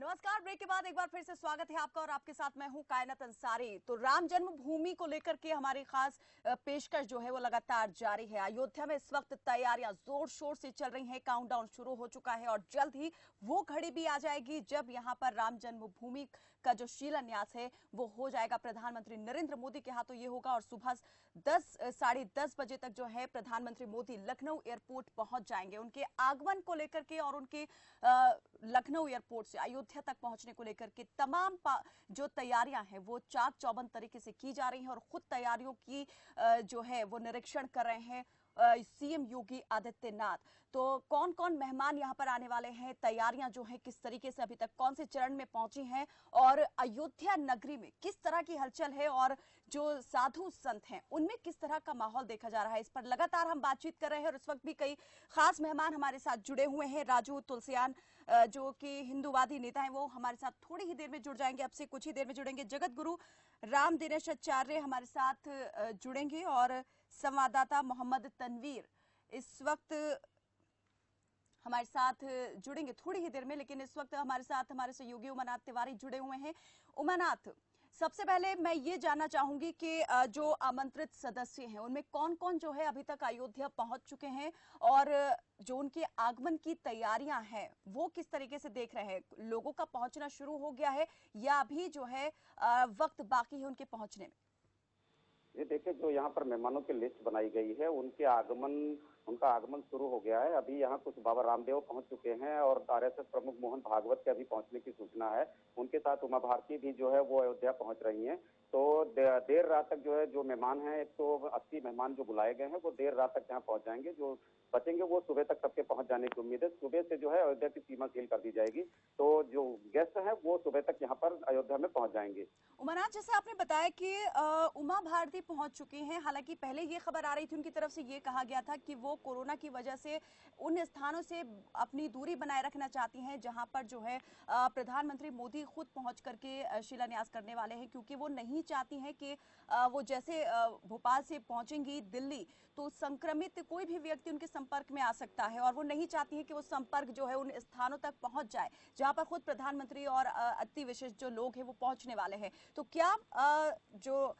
नमस्कार। ब्रेक के बाद एक बार फिर से स्वागत है आपका और आपके साथ मैं हूं कायनात अंसारी। तो राम जन्मभूमि को लेकर के हमारी खास पेशकश जो है वो लगातार जारी है। अयोध्या में इस वक्त तैयारियां जोर शोर से चल रही हैं, काउंटडाउन शुरू हो चुका है और जल्द ही वो घड़ी भी आ जाएगी जब यहां पर राम जन्मभूमि का जो शिलान्यास है वो हो जाएगा। प्रधानमंत्री नरेंद्र मोदी के हाथों ये होगा और सुबह 10 साढ़े 10 बजे तक जो है प्रधानमंत्री मोदी लखनऊ एयरपोर्ट पहुंच जाएंगे। उनके आगमन को लेकर के और उनके लखनऊ एयरपोर्ट से अयोध्या तक पहुंचने को लेकर के तमाम जो तैयारियां हैं वो चाक चौबंद तरीके से की जा रही हैं और खुद तैयारियों की जो है वो निरीक्षण कर रहे हैं सीएम योगी आदित्यनाथ। तो कौन कौन मेहमान यहां पर आने वाले हैं, तैयारियां जो हैं किस तरीके से अभी तक कौन से चरण में पहुंची हैं और अयोध्या नगरी में किस तरह की हलचल है और जो साधु संत हैं उनमें किस तरह का माहौल देखा जा रहा है, इस पर लगातार हम बातचीत कर रहे हैं। और इस वक्त भी कई खास मेहमान हमारे साथ जुड़े हुए हैं। राजू तुलसियान जो कि हिंदूवादी नेता हैं वो हमारे साथ थोड़ी ही देर में जुड़ जाएंगे, अब से कुछ ही देर में जुड़ेंगे। जगत गुरु राम दिनेश आचार्य हमारे साथ जुड़ेंगे और संवाददाता मोहम्मद तनवीर इस वक्त हमारे साथ जुड़ेंगे थोड़ी ही देर में। लेकिन इस वक्त हमारे साथ हमारे सहयोगी उमानाथ तिवारी जुड़े हुए हैं। उमानाथ, सबसे पहले मैं ये जानना चाहूंगी कि जो आमंत्रित सदस्य हैं उनमें कौन कौन जो है अभी तक अयोध्या पहुंच चुके हैं और जो उनके आगमन की तैयारियां हैं वो किस तरीके से देख रहे हैं? लोगों का पहुंचना शुरू हो गया है या अभी जो है वक्त बाकी है उनके पहुंचने में? ये देखिए, जो यहाँ पर मेहमानों की लिस्ट बनाई गई है उनका आगमन शुरू हो गया है। अभी यहाँ कुछ बाबा रामदेव पहुंच चुके हैं और आरएसएस प्रमुख मोहन भागवत के अभी पहुंचने की सूचना है। उनके साथ उमा भारती भी जो है वो अयोध्या पहुंच रही हैं। तो देर रात तक जो है जो मेहमान हैं 180 मेहमान जो बुलाए गए हैं वो देर रात तक यहाँ पहुंच जाएंगे। जो बचेंगे वो सुबह तक सबके पहुंच जाने की उम्मीद है। सुबह से जो है अयोध्या की सीमा सील कर दी जाएगी, तो जो गेस्ट हैं वो सुबह तक यहाँ पर अयोध्या में पहुंच जाएंगे। उमानाथ, जैसे आपने बताया कि उमा भारती पहुंच चुकी हैं, हालांकि पहले ये खबर आ रही थी उनकी तरफ से ये कहा गया था कि वो कोरोना की वजह से उन स्थानों से अपनी दूरी बनाए रखना चाहती हैं जहां पर जो है प्रधानमंत्री मोदी खुद पहुंच करके शिलान्यास करने वाले हैं, क्योंकि वो नहीं चाहती हैं कि वो जैसे भोपाल से पहुंचेंगी दिल्ली तो संक्रमित कोई भी व्यक्ति उनके संपर्क में आ सकता है और वो नहीं चाहती है कि वो संपर्क जो है उन स्थानों तक पहुंच जाए जहां पर खुद प्रधानमंत्री और अति विशेष जो लोग हैं वो पहुंचने वाले हैं। तो क्या जो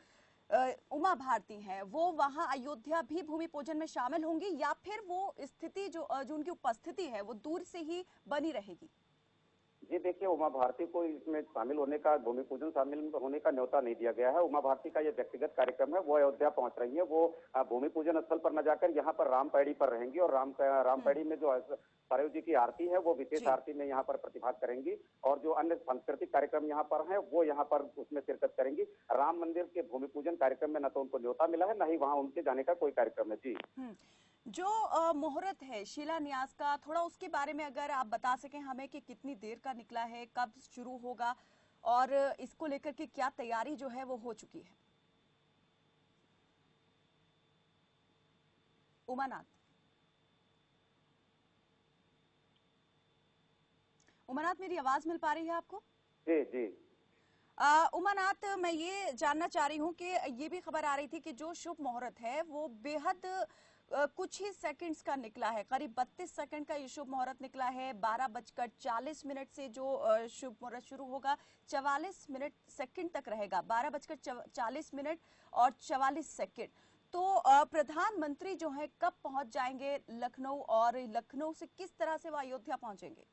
उमा भारती हैं वो वहां अयोध्या भी भूमि पूजन में शामिल होंगी या फिर वो स्थिति जो उनकी उपस्थिति है वो दूर से ही बनी रहेगी? जी देखिए, उमा भारती को इसमें शामिल होने का, भूमि पूजन शामिल होने का न्योता नहीं दिया गया है। उमा भारती का ये व्यक्तिगत कार्यक्रम है, वो अयोध्या पहुंच रही है। वो भूमि पूजन स्थल पर न जाकर यहाँ पर रामपैड़ी पर रहेंगी और रामपैड़ी में जो सरयू जी की आरती है वो विशेष आरती में यहाँ पर प्रतिभाग करेंगी और जो अन्य सांस्कृतिक कार्यक्रम यहाँ पर है वो यहाँ पर उसमें शिरकत करेंगी। राम मंदिर के भूमि पूजन कार्यक्रम में न तो उनको न्योता मिला है, न ही वहाँ उनके जाने का कोई कार्यक्रम है। जी, जो मुहूर्त है शिलान्यास का, थोड़ा उसके बारे में अगर आप बता सकें हमें कि कितनी देर का निकला है, कब शुरू होगा और इसको लेकर के क्या तैयारी जो है वो हो चुकी है? उमानाथ, उमानाथ मेरी आवाज मिल पा रही है आपको? जी, जी। उमानाथ, मैं ये जानना चाह रही हूँ कि ये भी खबर आ रही थी कि जो शुभ मुहूर्त है वो बेहद कुछ ही सेकंड्स का निकला है, करीब 32 सेकंड का ये शुभ मुहूर्त निकला है। 12:40 से जो शुभ मुहूर्त शुरू होगा 44 सेकंड तक रहेगा, 12:40 और 44 सेकंड। तो प्रधानमंत्री जो है कब पहुंच जाएंगे लखनऊ और लखनऊ से किस तरह से वो अयोध्या पहुंचेंगे?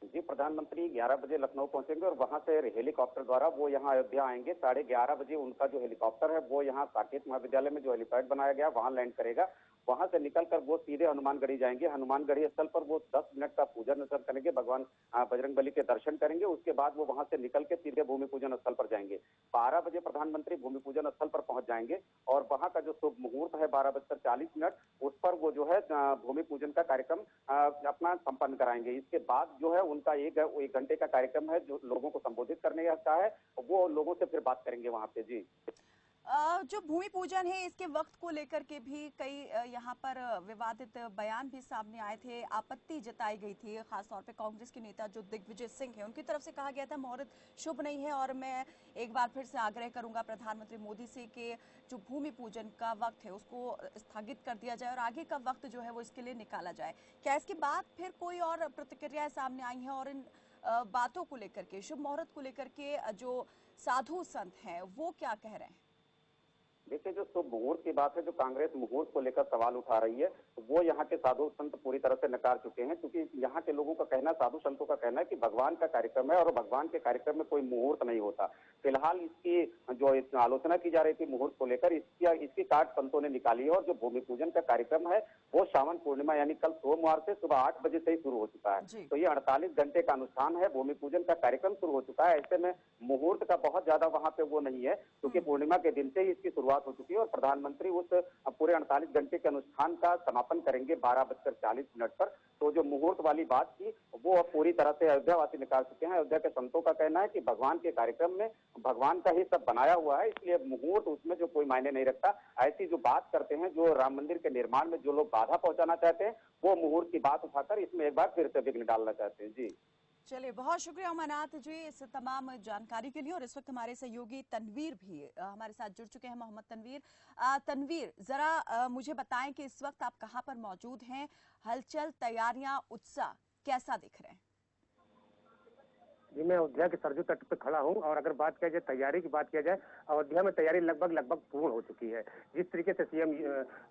जी, प्रधानमंत्री 11 बजे लखनऊ पहुंचेंगे और वहां से हेलीकॉप्टर द्वारा वो यहाँ अयोध्या आएंगे। 11:30 बजे उनका जो हेलीकॉप्टर है वो यहाँ साकेत महाविद्यालय में जो हेलीपैड बनाया गया वहां लैंड करेगा। वहां से निकलकर वो सीधे हनुमानगढ़ी जाएंगे। हनुमानगढ़ी स्थल पर वो 10 मिनट का पूजन अर्चन करेंगे, भगवान बजरंगबली के दर्शन करेंगे। उसके बाद वो वहां से निकल के सीधे भूमि पूजन स्थल पर जाएंगे। 12 बजे प्रधानमंत्री भूमि पूजन स्थल पर पहुंच जाएंगे और वहां का जो शुभ मुहूर्त है 12:40 उस पर वो जो है भूमि पूजन का कार्यक्रम अपना संपन्न कराएंगे। इसके बाद जो है उनका एक घंटे का कार्यक्रम है जो लोगों को संबोधित करने का है, वो लोगों से फिर बात करेंगे वहां पे। जी, जो भूमि पूजन है इसके वक्त को लेकर के भी कई यहाँ पर विवादित बयान भी सामने आए थे, आपत्ति जताई गई थी, खासतौर पे कांग्रेस के नेता जो दिग्विजय सिंह है उनकी तरफ से कहा गया था मुहूर्त शुभ नहीं है। और मैं एक बार फिर से आग्रह करूंगा प्रधानमंत्री मोदी से कि जो भूमि पूजन का वक्त है उसको स्थगित कर दिया जाए और आगे का वक्त जो है वो इसके लिए निकाला जाए। क्या इसके बाद फिर कोई और प्रतिक्रियाएं सामने आई हैं और इन बातों को लेकर के, शुभ मुहूर्त को लेकर के जो साधु संत हैं वो क्या कह रहे हैं? देखिए, जो शुभ मुहूर्त की बात है, जो कांग्रेस मुहूर्त को लेकर सवाल उठा रही है, तो वो यहाँ के साधु संत पूरी तरह से नकार चुके हैं, क्योंकि यहाँ के लोगों का कहना, साधु संतों का कहना है कि भगवान का कार्यक्रम है और भगवान के कार्यक्रम में कोई मुहूर्त नहीं होता। फिलहाल इसकी जो आलोचना की जा रही थी मुहूर्त को लेकर, इसकी काट संतों ने निकाली है और जो भूमि पूजन का कार्यक्रम है वो श्रावण पूर्णिमा यानी कल सोमवार से सुबह 8 बजे से ही शुरू हो चुका है। तो ये 48 घंटे का अनुष्ठान है, भूमि पूजन का कार्यक्रम शुरू हो चुका है। ऐसे में मुहूर्त का बहुत ज्यादा वहां पे वो नहीं है, क्योंकि पूर्णिमा के दिन से ही इसकी शुरुआत हो चुकी है और प्रधानमंत्री उस पूरे 48 घंटे के अनुष्ठान का समापन करेंगे 12:40 पर। तो जो मुहूर्त वाली बात थी वो अब पूरी तरह से अयोध्यावासी निकाल चुके हैं। अयोध्या के संतों का कहना है कि भगवान के कार्यक्रम में भगवान का ही सब बनाया हुआ है, इसलिए मुहूर्त उसमें जो कोई मायने नहीं रखता। ऐसी जो बात करते हैं, जो राम मंदिर के निर्माण में जो लोग बाधा पहुंचाना चाहते हैं, वो मुहूर्त की बात उठाकर इसमें एक बार फिर से विघ्न डालना चाहते हैं। जी चलिए, बहुत शुक्रिया उमानाथ जी इस तमाम जानकारी के लिए। और इस वक्त हमारे सहयोगी तनवीर भी हमारे साथ जुड़ चुके हैं, मोहम्मद तनवीर। तनवीर, जरा मुझे बताएं कि इस वक्त आप कहां पर मौजूद हैं, हलचल, तैयारियां, उत्साह कैसा दिख रहे हैं? जी, मैं अयोध्या के सरजू तट पे खड़ा हूँ और अगर बात किया जाए तैयारी की बात किया जाए, अयोध्या में तैयारी लगभग पूर्ण हो चुकी है। जिस तरीके से सीएम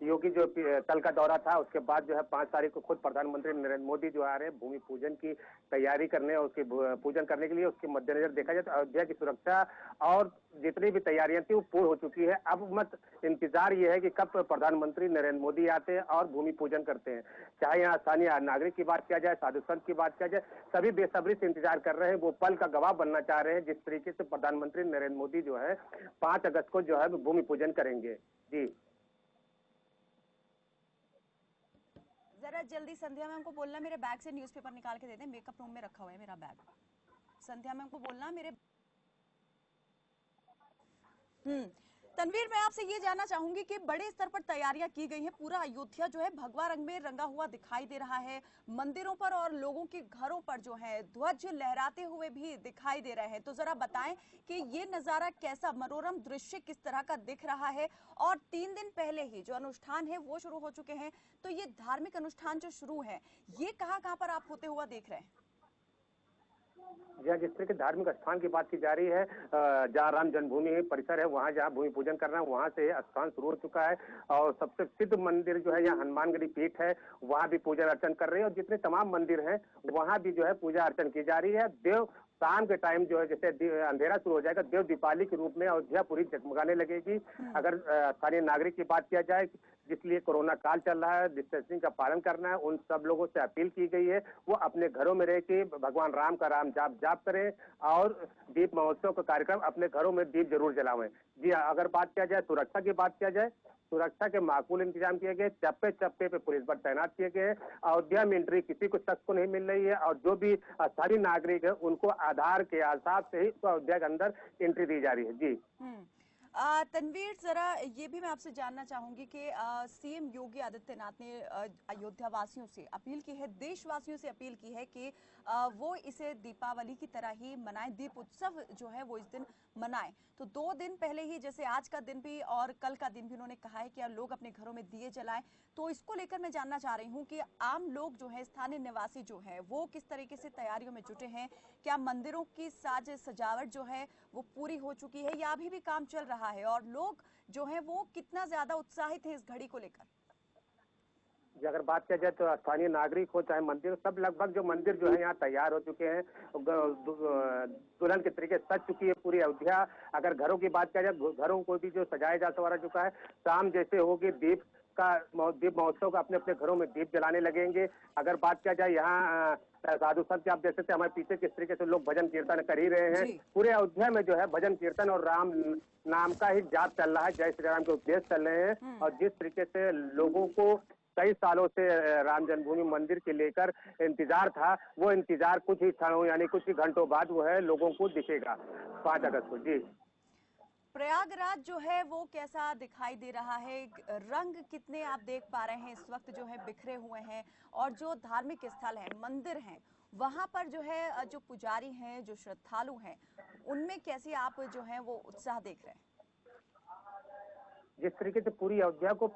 योगी जो कल का दौरा था, उसके बाद जो है 5 तारीख को खुद प्रधानमंत्री नरेंद्र मोदी जो आ रहे हैं भूमि पूजन की तैयारी करने और उसके पूजन करने के लिए, उसके मद्देनजर देखा जाए तो अयोध्या की सुरक्षा और जितनी भी तैयारियां थी वो पूर्ण हो चुकी है। अब मत इंतजार ये है कि कब प्रधानमंत्री नरेंद्र मोदी आते हैं और भूमि पूजन करते हैं। चाहे यहाँ स्थानीय नागरिक की बात किया जाए, साधु संत की बात किया जाए, सभी बेसब्री से इंतजार कर रहे हैं, वो पल का गवाह बनना चाह रहे हैं जिस तरीके से प्रधानमंत्री नरेंद्र मोदी जो है 5 अगस्त को जो है भूमि पूजन करेंगे। जी जरा जल्दी संध्या मैम को बोलना मेरे बैग से न्यूज़पेपर निकाल के दे दें, मेकअप रूम में रखा हुआ है मेरा बैग। संध्या मैम को बोलना मेरे। तनवीर, मैं आपसे ये जानना चाहूंगी कि बड़े स्तर पर तैयारियां की गई हैं, पूरा अयोध्या जो है भगवा रंग में रंगा हुआ दिखाई दे रहा है, मंदिरों पर और लोगों के घरों पर जो है ध्वज लहराते हुए भी दिखाई दे रहे हैं। तो जरा बताएं कि ये नजारा कैसा, मनोरम दृश्य किस तरह का दिख रहा है? और 3 दिन पहले ही जो अनुष्ठान है वो शुरू हो चुके हैं, तो ये धार्मिक अनुष्ठान जो शुरू है ये कहाँ पर आप होते हुआ देख रहे हैं? जहाँ जिस तरह के धार्मिक स्थान की बात की जा रही है, जहाँ राम जन्मभूमि परिसर है, वहाँ जहाँ भूमि पूजन करना है, वहाँ से स्थान शुरू हो चुका है। और सबसे सिद्ध मंदिर जो है यहाँ हनुमानगढ़ी पीठ है, वहाँ भी पूजन अर्चन कर रहे हैं और जितने तमाम मंदिर हैं वहाँ भी जो है पूजा अर्चन की जा रही है। देव शाम के टाइम जो है जैसे अंधेरा शुरू हो जाएगा, देव दीपावली के रूप में अयोध्या पूरी जगमगाने लगेगी। अगर स्थानीय नागरिक की बात किया जाए, जिसलिए कोरोना काल चल रहा है, डिस्टेंसिंग का पालन करना है, उन सब लोगों से अपील की गई है वो अपने घरों में रह के भगवान राम का राम जाप करें और दीप महोत्सव का कार्यक्रम अपने घरों में दीप जरूर जलावें। जी हाँ, अगर बात किया जाए सुरक्षा की बात किया जाए, सुरक्षा के माकूल इंतजाम किए गए, चप्पे चप्पे पे पुलिस बल तैनात किए गए हैं। अयोध्या में एंट्री किसी को शख्स को नहीं मिल रही है और जो भी स्थानीय नागरिक है उनको आधार के हिसाब से ही तो अयोध्या के अंदर एंट्री दी जा रही है। जी तनवीर, जरा ये भी मैं आपसे जानना चाहूंगी कि सीएम योगी आदित्यनाथ ने अयोध्या वासियों से अपील की है, देशवासियों से अपील की है कि वो इसे दीपावली की तरह ही मनाएं, दीप उत्सव जो है वो इस दिन मनाएं। तो 2 दिन पहले ही, जैसे आज का दिन भी और कल का दिन भी, उन्होंने कहा है कि लोग अपने घरों में दिए जलाएं। तो इसको लेकर मैं जानना चाह रही हूँ कि आम लोग जो है, स्थानीय निवासी जो है, वो किस तरीके से तैयारियों में जुटे हैं? क्या मंदिरों की साज सजावट जो है वो पूरी हो चुकी है या अभी भी काम चल रहा है? और लोग जो है वो कितना ज्यादा उत्साहित है इस घड़ी को लेकर? अगर बात किया जाए तो स्थानीय नागरिक हो चाहे मंदिर, सब लगभग जो मंदिर जो है यहाँ तैयार हो चुके हैं, दुल्हन के तरीके सज चुकी है पूरी अयोध्या। अगर घरों की बात किया जाए, घरों को भी जो सजाया जा संवारा चुका है। शाम जैसे होगी दीप महोत्सव का अपने अपने घरों में दीप जलाने लगेंगे। अगर बात किया जाए यहाँ साधु संत आप देख सकते हैं हमारे पीछे किस तरीके से लोग भजन कीर्तन कर ही रहे हैं। पूरे अयोध्या में जो है भजन कीर्तन और राम नाम का ही जाप चल रहा है, जय श्री राम के उपदेश चल रहे हैं। और जिस तरीके से लोगों को कई सालों से राम जन्मभूमि मंदिर के लेकर इंतजार था, वो इंतजार कुछ ही क्षणों यानी कुछ ही घंटों बाद वो है लोगों को दिखेगा 5 अगस्त को। जी, प्रयागराज जो है वो कैसा दिखाई दे रहा है? रंग कितने आप देख पा रहे हैं इस वक्त जो है बिखरे हुए हैं? और जो धार्मिक स्थल हैं, मंदिर हैं, वहां पर जो है जो पुजारी हैं, जो श्रद्धालु हैं, उनमें कैसे आप जो है वो उत्साह देख रहे हैं? जिस तरीके से पूरी अयोध्या को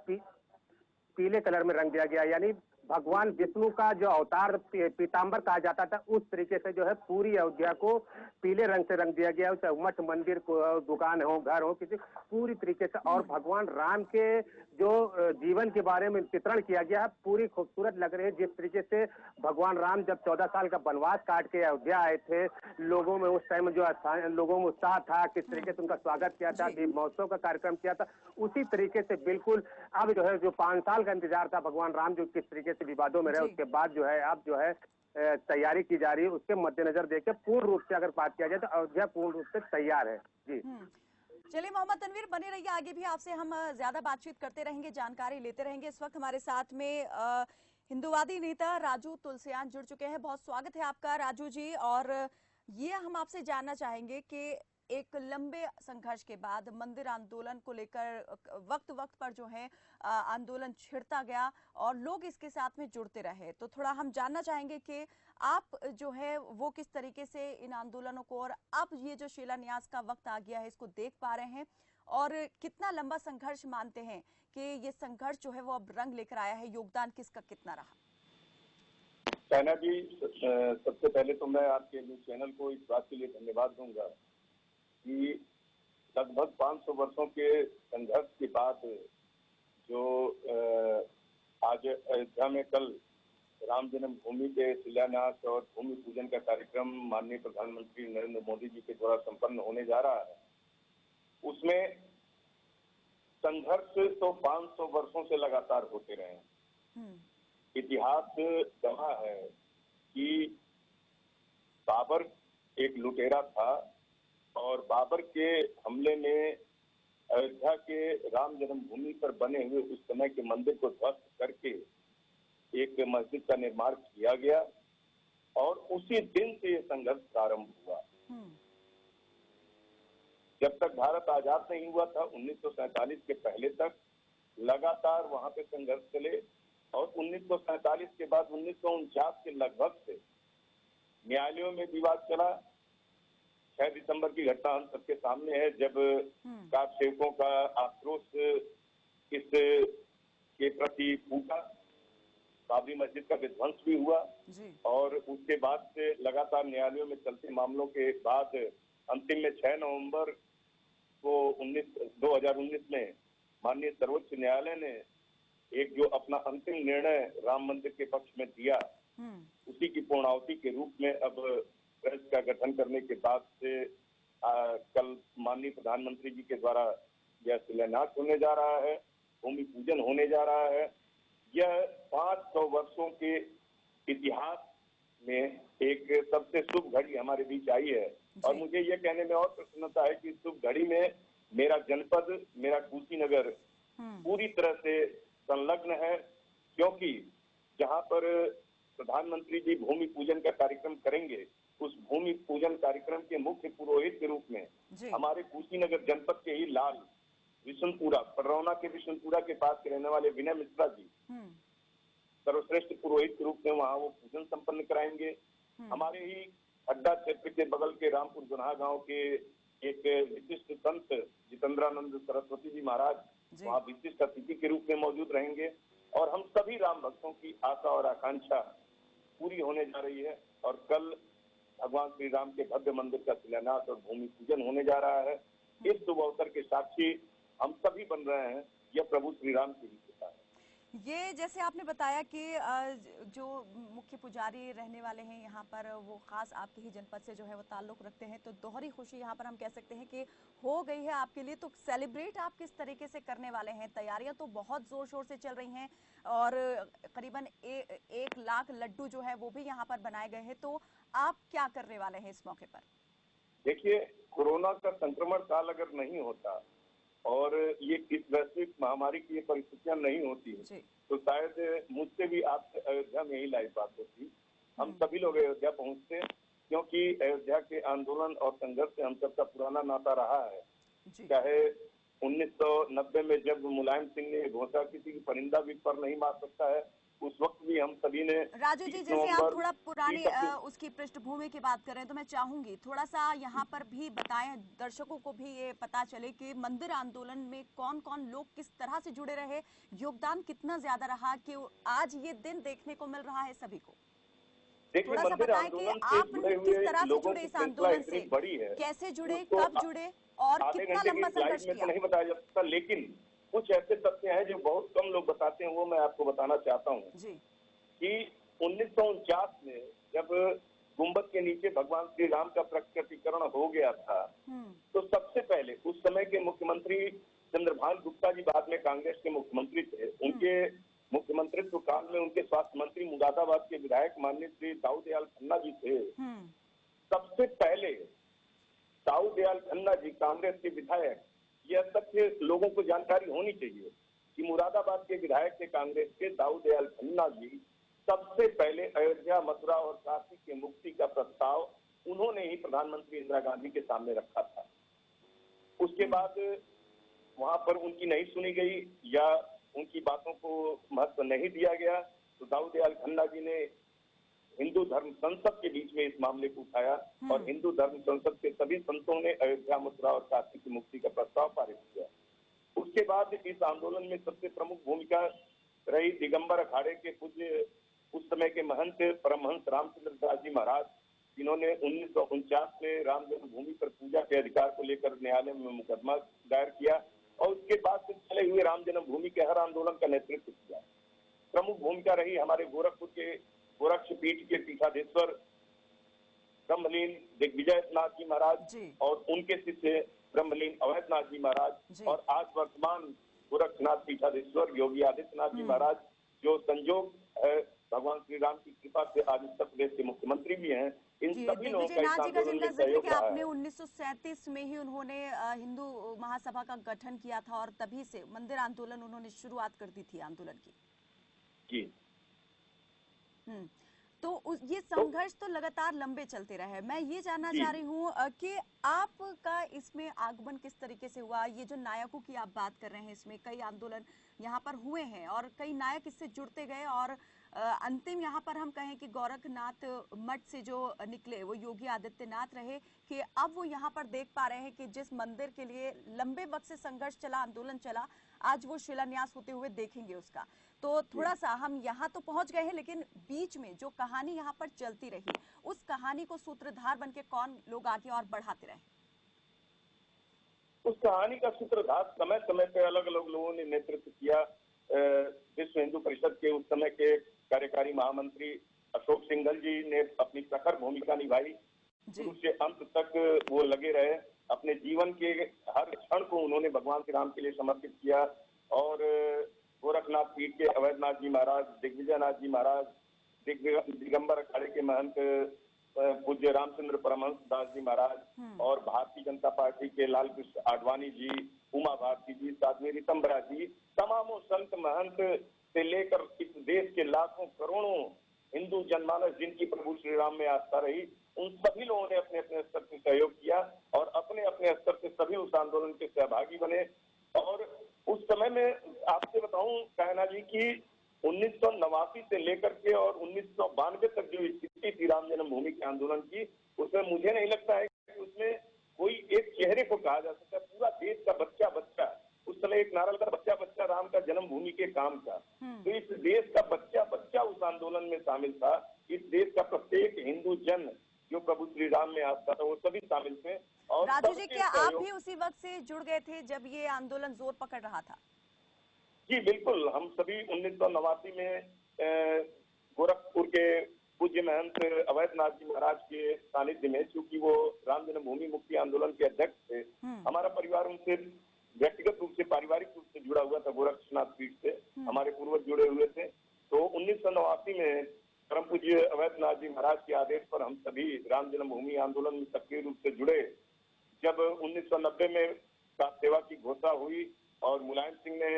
पीले कलर में रंग दिया गया, यानी भगवान विष्णु का जो अवतार पीताम्बर कहा जाता था, उस तरीके से जो है पूरी अयोध्या को पीले रंग से रंग दिया गया, चाहे मठ मंदिर को, दुकान हो, घर हो, किसी पूरी तरीके से। और भगवान राम के जो जीवन के बारे में चित्रण किया गया है, पूरी खूबसूरत लग रही है। जिस तरीके से भगवान राम जब 14 साल का वनवास काट के अयोध्या आए थे, लोगों में उस टाइम जो लोगों में उत्साह था, किस तरीके से उनका स्वागत किया था, दीप महोत्सव का कार्यक्रम किया था, उसी तरीके से बिल्कुल अब जो है जो 5 साल का इंतजार था भगवान राम जो किस तरीके से विवादों में रहे, उसके बाद जो है अब जो है तैयारी की जा रही है। उसके मद्देनजर देखकर पूर्ण रूप से अगर बात किया जाए तो अयोध्या पूर्ण रूप से तैयार है। जी चलिए मोहम्मद तनवीर बने रहिए, आगे भी आपसे हम ज्यादा बातचीत करते रहेंगे, जानकारी लेते रहेंगे। इस वक्त हमारे साथ में हिंदुवादी नेता राजू तुलसियान जुड़ चुके हैं। बहुत स्वागत है आपका राजू जी। और ये हम आपसे जानना चाहेंगे कि एक लंबे संघर्ष के बाद मंदिर आंदोलन को लेकर वक्त वक्त पर जो है आंदोलन छिड़ता गया और लोग इसके साथ में जुड़ते रहे, तो थोड़ा हम जानना चाहेंगे कि आप जो है वो किस तरीके से इन आंदोलनों को, और अब ये जो शिलान्यास का वक्त आ गया है, इसको देख पा रहे हैं, और कितना लंबा संघर्ष मानते हैं कि ये संघर्ष जो है वो अब रंग लेकर आया है, योगदान किसका कितना रहा? साइना जी, सबसे पहले तो मैं आपके न्यूज चैनल को इस बात के लिए धन्यवाद दूंगा कि लगभग 500 वर्षों के संघर्ष के बाद जो आज अयोध्या में कल राम जन्मभूमि के शिलान्यास और भूमि पूजन का कार्यक्रम माननीय प्रधानमंत्री नरेंद्र मोदी जी के द्वारा संपन्न होने जा रहा है, उसमें संघर्ष तो 500 वर्षों से लगातार होते रहे हैं। इतिहास गवाह है कि बाबर एक लुटेरा था और बाबर के हमले में अयोध्या के राम जन्मभूमि पर बने हुए उस समय के मंदिर को ध्वस्त करके एक मस्जिद का निर्माण किया गया और उसी दिन से यह संघर्ष प्रारंभ हुआ। जब तक भारत आजाद नहीं हुआ था 1947 के पहले तक लगातार वहां पे संघर्ष चले और 1947 के बाद 1949 के लगभग से न्यायालयों में विवाद चला। 6 दिसंबर की घटना हम सबके सामने है, जब कार सेवकों का आक्रोश इस के प्रति फूटा, बाबरी मस्जिद का विध्वंस भी हुआ और उसके बाद से लगातार न्यायालयों में चलते मामलों के बाद अंतिम में 6 नवंबर को 2019 में माननीय सर्वोच्च न्यायालय ने एक जो अपना अंतिम निर्णय राम मंदिर के पक्ष में दिया, उसी की पूर्णाहुति के रूप में अब प्रेस का गठन करने के बाद से कल माननीय प्रधानमंत्री जी के द्वारा यह शिलान्यास होने जा रहा है, भूमि पूजन होने जा रहा है। यह 500 वर्षों के इतिहास में एक सबसे शुभ घड़ी हमारे बीच आई है और मुझे यह कहने में और प्रसन्नता है कि इस शुभ घड़ी में मेरा जनपद, मेरा कुशीनगर पूरी तरह से संलग्न है, क्योंकि जहां पर प्रधानमंत्री जी भूमि पूजन का कार्यक्रम करेंगे, उस भूमि पूजन कार्यक्रम के मुख्य पुरोहित के रूप में हमारे कुशीनगर जनपद के ही लाल विशुनपुरा, पररौना के विशुनपुरा के पास के रहने वाले विनय मिश्रा जी सर्वश्रेष्ठ पुरोहित के रूप में वहां वो पूजन संपन्न कराएंगे। हमारे ही अड्डा क्षेत्र के बगल के रामपुर गुन्हा गांव के एक विशिष्ट संत जितेंद्रानंद सरस्वती जी महाराज वहाँ विशिष्ट अतिथि के रूप में मौजूद रहेंगे और हम सभी राम भक्तों की आशा और आकांक्षा पूरी होने जा रही है और कल भगवान श्री राम के भव्य मंदिर का शिलान्यास और भूमि पूजन होने जा रहा है। इस शुभ अवसर के साक्षी हम सभी बन रहे हैं, यह प्रभु श्री राम की कृपा है। ये जैसे आपने बताया कि जो मुख्य पुजारी रहने वाले हैं यहाँ पर वो खास आपके ही जनपद से जो है वो ताल्लुक रखते हैं, तो दोहरी खुशी यहाँ पर हम कह सकते हैं कि हो गई है आपके लिए। तो सेलिब्रेट आप किस तरीके से करने वाले हैं? तैयारियां तो बहुत जोर शोर से चल रही हैं और करीबन 1 लाख लड्डू जो है वो भी यहाँ पर बनाए गए हैं, तो आप क्या करने वाले हैं इस मौके पर? देखिए, कोरोना का संक्रमण काल अगर नहीं होता और ये इस वैश्विक महामारी की ये परिस्थितियां नहीं होती तो शायद मुझसे भी आपसे अयोध्या में ही लाइव बात होती। हम सभी लोग अयोध्या पहुंचते, क्योंकि अयोध्या के आंदोलन और संघर्ष से हम सबका पुराना नाता रहा है। चाहे 1990 में जब मुलायम सिंह ने घोषणा की थी कि परिंदा भी पर नहीं मार सकता है, उस वक्त भी हम सभी ने राजू जी, 30 जैसे आप नवंबर थोड़ा पुरानी 30 उसकी पृष्ठभूमि की बात करें तो मैं चाहूंगी थोड़ा सा यहाँ पर भी बताएं, दर्शकों को भी ये पता चले कि मंदिर आंदोलन में कौन कौन लोग किस तरह से जुड़े रहे, योगदान कितना ज्यादा रहा कि आज ये दिन देखने को मिल रहा है सभी को। देखिए, थोड़ा सा मंदिर बताएं कि आंदोलन से आप जुड़े किस हुए तरह से लोगों जुड़े की इस श्रृंखला आंदोलन इतनी से, बड़ी है, कैसे जुड़े, तो कब जुड़े और आधे कितना घंटे लंबा की स्लाइड संघर्ष में तो किया। नहीं बताया जा सकता, लेकिन कुछ ऐसे तथ्य हैं जो बहुत कम लोग बताते हैं, वो मैं आपको बताना चाहता हूँ जी। कि 1949 में जब गुम्बद के नीचे भगवान श्री राम का प्रकटीकरण हो गया था, तो सबसे पहले उस समय के मुख्यमंत्री चंद्रभान गुप्ता जी, बाद में कांग्रेस के मुख्यमंत्री थे, उनके मुख्यमंत्रित्व काल में उनके स्वास्थ्य मंत्री मुरादाबाद के विधायक माननीय श्री दाऊ दयाल खन्ना जी थे। सबसे पहले दाऊ दयाल खन्ना जी, कांग्रेस के विधायक, यह तथ्य लोगों को जानकारी होनी चाहिए कि मुरादाबाद के विधायक थे कांग्रेस के दाऊ दयाल खन्ना जी, सबसे पहले अयोध्या, मथुरा और काशी के मुक्ति का प्रस्ताव उन्होंने ही प्रधानमंत्री इंदिरा गांधी के सामने रखा था। उसके बाद वहां पर उनकी नहीं सुनी गई या उनकी बातों को महत्व नहीं दिया गया, तो दाऊ दयाल खन्ना जी ने हिंदू धर्म संसद के बीच में इस मामले को उठाया और हिंदू धर्म संसद के सभी संतों ने अयोध्या, मथुरा और काशी की मुक्ति का प्रस्ताव पारित किया। उसके बाद इस आंदोलन में सबसे प्रमुख भूमिका रही दिगंबर अखाड़े के पूज्य उस समय के महंत परमहंस रामचंद्र दास जी महाराज, जिन्होंने 1949 में राम जन्मभूमि पर पूजा के अधिकार को लेकर न्यायालय में मुकदमा दायर किया और उसके बाद से चले हुए राम जन्मभूमि के हर आंदोलन का नेतृत्व किया। प्रमुख भूमिका रही हमारे गोरखपुर के गोरक्ष पीठ के पीठाधीश्वर ब्रह्मलीन दिग्विजय नाथ जी महाराज और उनके शिष्य ब्रह्मलीन अवैधनाथ जी महाराज और आज वर्तमान गोरक्षनाथ पीठाधीश्वर योगी आदित्यनाथ जी महाराज, जो संजोग है भगवान श्री राम की कृपा से आज उत्तर प्रदेश के मुख्यमंत्री भी हैं। इन सभी लोगों का इस आंदोलन में सहयोग रहा आपने 1937 में ही उन्होंने हिंदू महासभा का गठन किया था और तभी से मंदिर आंदोलन उन्होंने शुरुआत कर दी थी आंदोलन की। जी। तो ये संघर्ष तो लगातार लंबे चलते रहे। मैं ये जानना चाह रही हूँ कि आपका इसमें आगमन किस तरीके से हुआ। ये जो नायकों की आप बात कर रहे हैं, इसमें कई आंदोलन यहाँ पर हुए हैं और कई नायक इससे जुड़ते गए और अंतिम यहाँ पर हम कहें कि गोरखनाथ मठ से जो निकले वो योगी आदित्यनाथ रहे कि अब वो यहाँ पर देख पा रहे हैं कि जिस मंदिर के लिए लंबे वक्त से संघर्ष चला, आंदोलन चला, आज वो शिलान्यास होते हुए देखेंगे उसका। तो थोड़ा सा हम यहाँ तो पहुंच गए हैं, लेकिन बीच में जो कहानी यहाँ पर चलती रही, उस कहानी को सूत्रधार बन के कौन लोग आगे और बढ़ाते रहे? उस कहानी का सूत्रधार समय समय पे अलग अलग लोगों ने नेतृत्व किया। विश्व हिंदू परिषद के उस समय के कार्यकारी महामंत्री अशोक सिंघल जी ने अपनी प्रखर भूमिका निभाई। शुरू से अंत तक वो लगे रहे, अपने जीवन के हर क्षण को उन्होंने भगवान श्री राम के लिए समर्पित किया। और गोरखनाथ पीठ के अवैधनाथ जी महाराज, दिग्विजयनाथ जी महाराज, दिगंबर अखाड़े के महंत पूज्य रामचंद्र परमहंस दास जी महाराज और भारतीय जनता पार्टी के लाल कृष्ण आडवाणी जी, उमा भारती जी, साध्वी रीतम्बरा जी, तमामों संत महंत से लेकर इस देश के लाखों करोड़ों हिंदू जनमानस जिनकी प्रभु श्री राम में आस्था रही, उन सभी लोगों ने अपने अपने स्तर से सहयोग किया और अपने अपने स्तर से सभी उस आंदोलन के सहभागी बने। और उस समय में आपसे बताऊं कायना जी की 1989 से लेकर के और 1992 तक जो स्थिति थी राम जन्मभूमि के आंदोलन की, उसमें मुझे नहीं लगता है कि उसमें कोई एक चेहरे को कहा जा सकता है। पूरा देश का बच्चा बच्चा, उस समय एक नारा का बच्चा बच्चा राम का जन्मभूमि के काम का, तो इस देश का बच्चा बच्चा उस आंदोलन में शामिल था। इस देश का प्रत्येक हिंदू जन जो प्रभु श्री राम में आस्था था वो सभी शामिल थे। और राजू जी, क्या आप भी उसी वक्त से जुड़ गए थे जब ये आंदोलन जोर पकड़ रहा था? जी बिल्कुल, हम सभी 1989 में गोरखपुर के पूज्य महंत अवैधनाथ जी महाराज के सानिध्य में, चूंकि वो राम जन्मभूमि मुक्ति आंदोलन के अध्यक्ष थे, हमारा परिवार उनसे व्यक्तिगत रूप से पारिवारिक रूप से जुड़ा हुआ था। गोरक्षनाथ पीठ से हमारे पूर्वज जुड़े हुए थे। तो 1989 में परम पूज्य अवैधनाथ जी महाराज के आदेश पर हम सभी राम जन्मभूमि आंदोलन में सक्रिय रूप से जुड़े। जब 1990 में कार सेवा की घोषणा हुई और मुलायम सिंह ने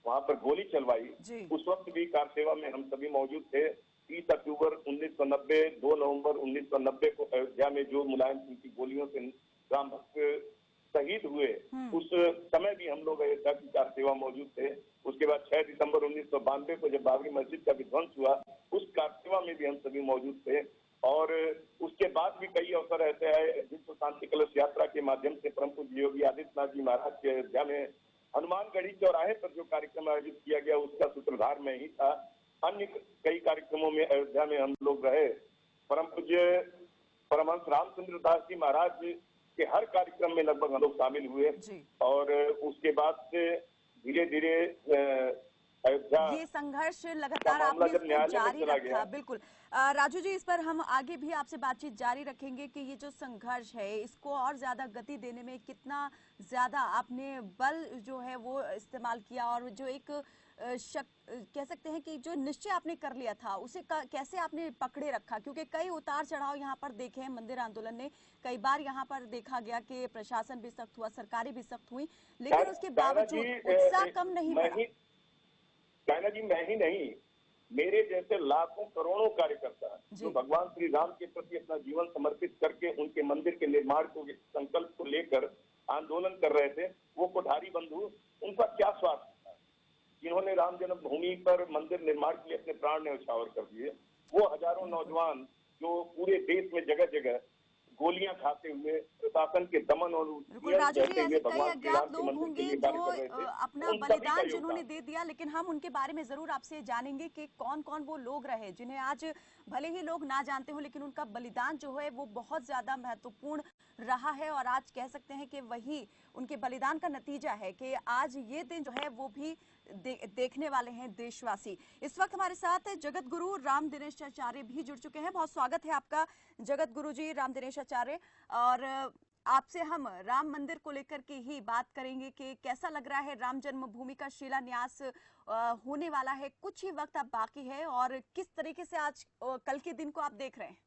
वहां पर गोली चलवाई, उस वक्त भी कार सेवा में हम सभी मौजूद थे। 30 अक्टूबर 1990, 2 नवंबर 1990 को अयोध्या में जो मुलायम सिंह की गोलियों से राम भक्त शहीद हुए उस समय भी हम लोग अयोध्या की कार सेवा मौजूद थे। उसके बाद 6 दिसंबर 1992 को जब बाबरी मस्जिद का विध्वंस हुआ, उस कार सेवा में भी हम सभी मौजूद थे। और उसके बाद भी कई अवसर ऐसे आए, विश्व शांति कलश यात्रा के माध्यम से परम पूज्य योगी आदित्यनाथ जी महाराज के अयोध्या में हनुमानगढ़ी चौराहे पर जो कार्यक्रम आयोजित किया गया, उसका सूत्रधार मैं ही था। अन्य कई कार्यक्रमों में अयोध्या में हम लोग रहे। परम पूज्य परमहंस रामचंद्र दास जी महाराज के हर कार्यक्रम में लगभग हम लोग शामिल हुए। और उसके बाद से धीरे धीरे अयोध्या ये संघर्ष लगातार आपने इसको जारी रखा। बिल्कुल राजू जी, इस पर हम आगे भी आपसे बातचीत जारी रखेंगे कि ये जो संघर्ष है इसको और ज्यादा गति देने में कितना ज्यादा आपने बल जो है वो इस्तेमाल किया, और जो एक कह सकते हैं कि जो निश्चय आपने कर लिया था उसे कैसे आपने पकड़े रखा, क्योंकि कई उतार चढ़ाव यहाँ पर देखे हैं मंदिर आंदोलन ने। कई बार यहाँ पर देखा गया कि प्रशासन भी सख्त हुआ, सरकारें भी सख्त हुई, लेकिन उसके बावजूद उत्साह कम नहीं हुआ। कायना जी, मैं ही नहीं, मेरे जैसे लाखों करोड़ों कार्यकर्ता जो भगवान श्री राम के प्रति अपना जीवन समर्पित करके उनके मंदिर के निर्माण को संकल्प को लेकर आंदोलन कर रहे थे, वो कोठारी बंधु, उनका क्या स्वार्थ था? जिन्होंने राम जन्मभूमि पर मंदिर निर्माण के लिए अपने प्राण न्यौछावर कर दिए, वो हजारों नौजवान जो पूरे देश में जगह जगह गोलियां खाते हुए प्रशासन के दमन और राजू जी, ऐसे कई अज्ञात लोग होंगे जो अपना बलिदान जिन्होंने दे दिया, लेकिन हम उनके बारे में जरूर आपसे जानेंगे कि कौन कौन वो लोग रहे जिन्हें आज भले ही लोग ना जानते हो, लेकिन उनका बलिदान जो है वो बहुत ज्यादा महत्वपूर्ण रहा है। और आज कह सकते हैं कि वही उनके बलिदान का नतीजा है कि आज ये दिन जो है वो भी देखने वाले हैं देशवासी। इस वक्त हमारे साथ जगत गुरु राम दिनेश आचार्य भी जुड़ चुके हैं। बहुत स्वागत है आपका जगत गुरु जी राम दिनेश आचार्य। और आपसे हम राम मंदिर को लेकर के ही बात करेंगे कि कैसा लग रहा है, राम जन्मभूमि का शिलान्यास होने वाला है, कुछ ही वक्त अब बाकी है, और किस तरीके से आज कल के दिन को आप देख रहे हैं?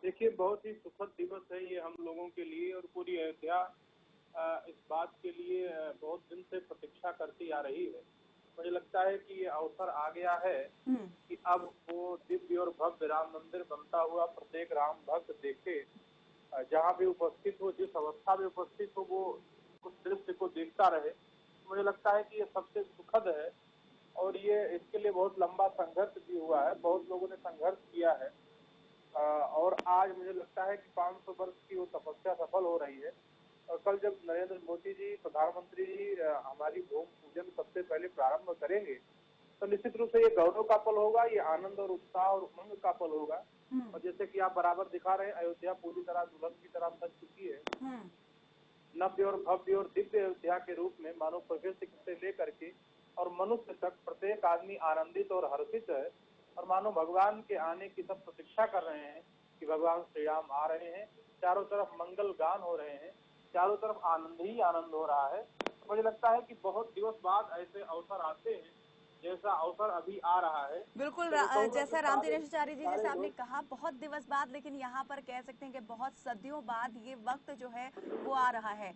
देखिए, बहुत ही सुखद दिवस है ये हम लोगों के लिए, और पूरी अयोध्या इस बात के लिए बहुत दिन से प्रतीक्षा करती आ रही है। मुझे लगता है कि ये अवसर आ गया है कि अब वो दिव्य और भव्य राम मंदिर बनता हुआ प्रत्येक राम भक्त देखे, जहाँ भी उपस्थित हो, जिस अवस्था में उपस्थित हो, वो उस दृश्य को देखता रहे। मुझे लगता है कि ये सबसे सुखद है, और ये इसके लिए बहुत लंबा संघर्ष भी हुआ है, बहुत लोगों ने संघर्ष किया है, और आज मुझे लगता है कि 500 वर्ष की वो तपस्या सफल हो रही है। और कल जब नरेंद्र मोदी जी, प्रधानमंत्री जी हमारी भूमि पूजन सबसे पहले प्रारंभ करेंगे, तो निश्चित रूप से ये गौरव का पल होगा, ये आनंद और उत्साह और उमंग का पल होगा। और जैसे कि आप बराबर दिखा रहे हैं, अयोध्या पूरी तरह दुल्हन की तरह सज चुकी है। नव्य और भव्य और दिव्य अयोध्या के रूप में मानव प्रकृति से लेकर के और मनुष्य तक प्रत्येक आदमी आनंदित और हर्षित है, और मानो भगवान के आने की सब प्रतीक्षा कर रहे हैं कि भगवान श्री राम आ रहे हैं। चारों तरफ मंगल गान हो रहे हैं, चारों तरफ आनंद ही आनंद हो रहा है। तो मुझे लगता है कि बहुत दिवस बाद ऐसे अवसर आते हैं, जैसा अवसर अभी आ रहा है। बिल्कुल, जैसा राम दिनेश आचार्य जी जैसे आपने कहा, बहुत दिवस बाद, लेकिन यहाँ पर कह सकते हैं कि बहुत सदियों बाद ये वक्त जो है वो आ रहा है।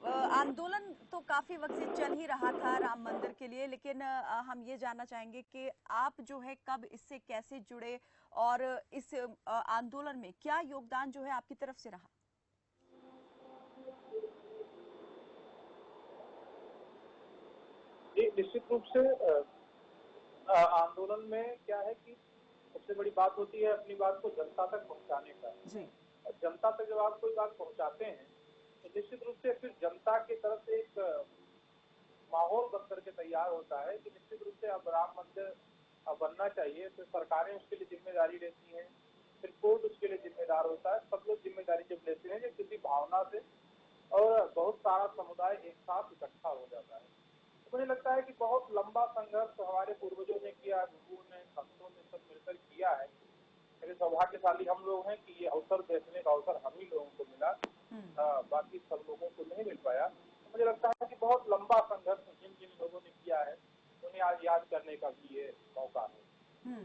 आंदोलन तो काफी वक्त से चल ही रहा था राम मंदिर के लिए, लेकिन हम ये जानना चाहेंगे कि आप जो है कब इससे कैसे जुड़े, और इस आंदोलन में क्या योगदान जो है आपकी तरफ से रहा? निश्चित रूप से आंदोलन में क्या है कि सबसे बड़ी बात होती है अपनी बात को जनता तक पहुंचाने का। जनता तक जब आप कोई बात पहुंचाते हैं तो निश्चित रूप से फिर जनता की तरफ से एक माहौल बन करके तैयार होता है कि निश्चित रूप से अब राम मंदिर बनना चाहिए। फिर सरकारें उसके लिए जिम्मेदारी लेती हैं, फिर कोर्ट उसके लिए जिम्मेदार होता है। सब लोग जिम्मेदारी जब लेते हैं जब किसी भावना से, और बहुत सारा समुदाय एक साथ इकट्ठा हो जाता है। मुझे लगता है कि बहुत लंबा संघर्ष हमारे पूर्वजों ने किया, गुरुओं ने, संतों ने सब मिलकर किया है। मेरे सौभाग्यशाली हम लोग हैं कि ये अवसर देखने का अवसर हम ही लोगों को मिला, बाकी सब लोगों को नहीं मिल पाया। तो मुझे लगता है कि बहुत लंबा संघर्ष जिन जिन लोगों ने किया है उन्हें आज याद करने का भी ये मौका है।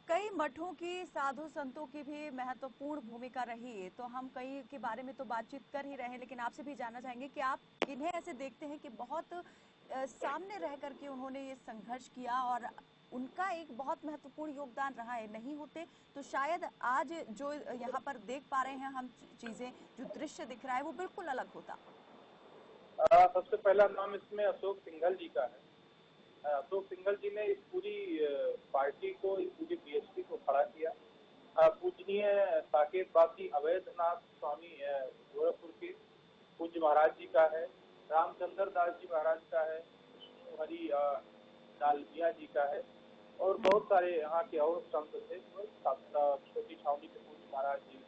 कई मठों की, साधु संतों की भी महत्वपूर्ण भूमिका रही है, तो हम कई के बारे में तो बातचीत कर ही रहे हैं, लेकिन आपसे भी जानना चाहेंगे कि आप इन्हें ऐसे देखते हैं कि बहुत सामने रह करके उन्होंने ये संघर्ष किया, और उनका एक बहुत महत्वपूर्ण योगदान रहा है। नहीं होते तो शायद आज जो यहाँ पर देख पा रहे हैं हम चीजें, जो दृश्य दिख रहा है वो बिल्कुल अलग होता। सबसे पहला नाम इसमें अशोक सिंघल जी का है। अशोक सिंघल जी ने इस पूरी पार्टी को, इस पूरी बीएसपी को खड़ा किया। पूजनीय साकेतवासी अवैधनाथ स्वामी गोरखपुर के पूज्य महाराज जी का है, रामचंद्र दास जी महाराज का है, हरि डालमिया जी का है, और बहुत सारे यहाँ के और संत थे, छोटी छावनी के पूज्य महाराज जी,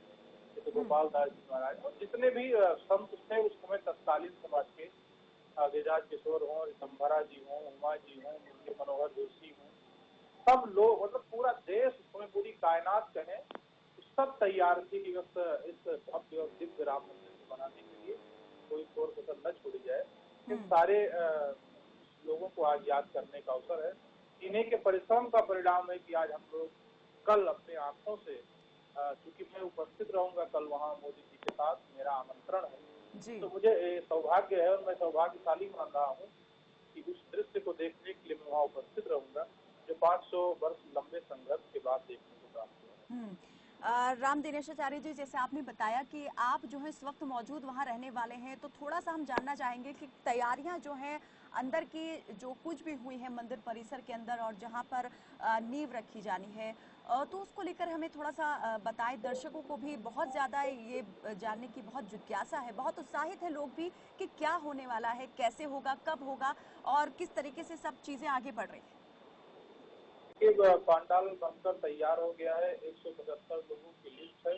जैसे गोपाल दास जी महाराज, और जितने भी संत थे उस समय तत्कालीन समाज के, गिरिराज किशोर हों, रितंभरा जी हों, उमा जी हों, मुरली मनोहर जोशी हों, सब लोग, मतलब पूरा देश, उसमें पूरी कायनात कहें, सब तैयार थी कि इस भव्य और दिव्य राम मंदिर को बनाने के लिए कोई शोर कसर न छोड़ी जाए। इन सारे लोगों को आज याद करने का अवसर है। इन्हीं के परिश्रम का परिणाम है कि आज हम लोग कल अपने आंखों से, चूंकि मैं उपस्थित रहूंगा कल वहाँ मोदी जी के साथ, मेरा आमंत्रण है, तो मुझे सौभाग्य है और मैं सौभाग्यशाली मान रहा हूँ कि उस दृश्य को देखने के लिए मैं वहाँ उपस्थित रहूंगा, जो 500 वर्ष लंबे संघर्ष के बाद देखने को प्राप्त हुआ। राम दिनेशाचार्य जी, जैसे आपने बताया कि आप जो है इस वक्त मौजूद वहां रहने वाले हैं, तो थोड़ा सा हम जानना चाहेंगे कि तैयारियां जो हैं अंदर की, जो कुछ भी हुई है मंदिर परिसर के अंदर और जहां पर नींव रखी जानी है, तो उसको लेकर हमें थोड़ा सा बताएं। दर्शकों को भी बहुत ज्यादा ये जानने की बहुत जिज्ञासा है, बहुत उत्साहित है लोग भी कि क्या होने वाला है, कैसे होगा, कब होगा और किस तरीके से सब चीजें आगे बढ़ रही है। पांडाल बनकर तैयार हो गया है। 175 लोगों की लिस्ट है,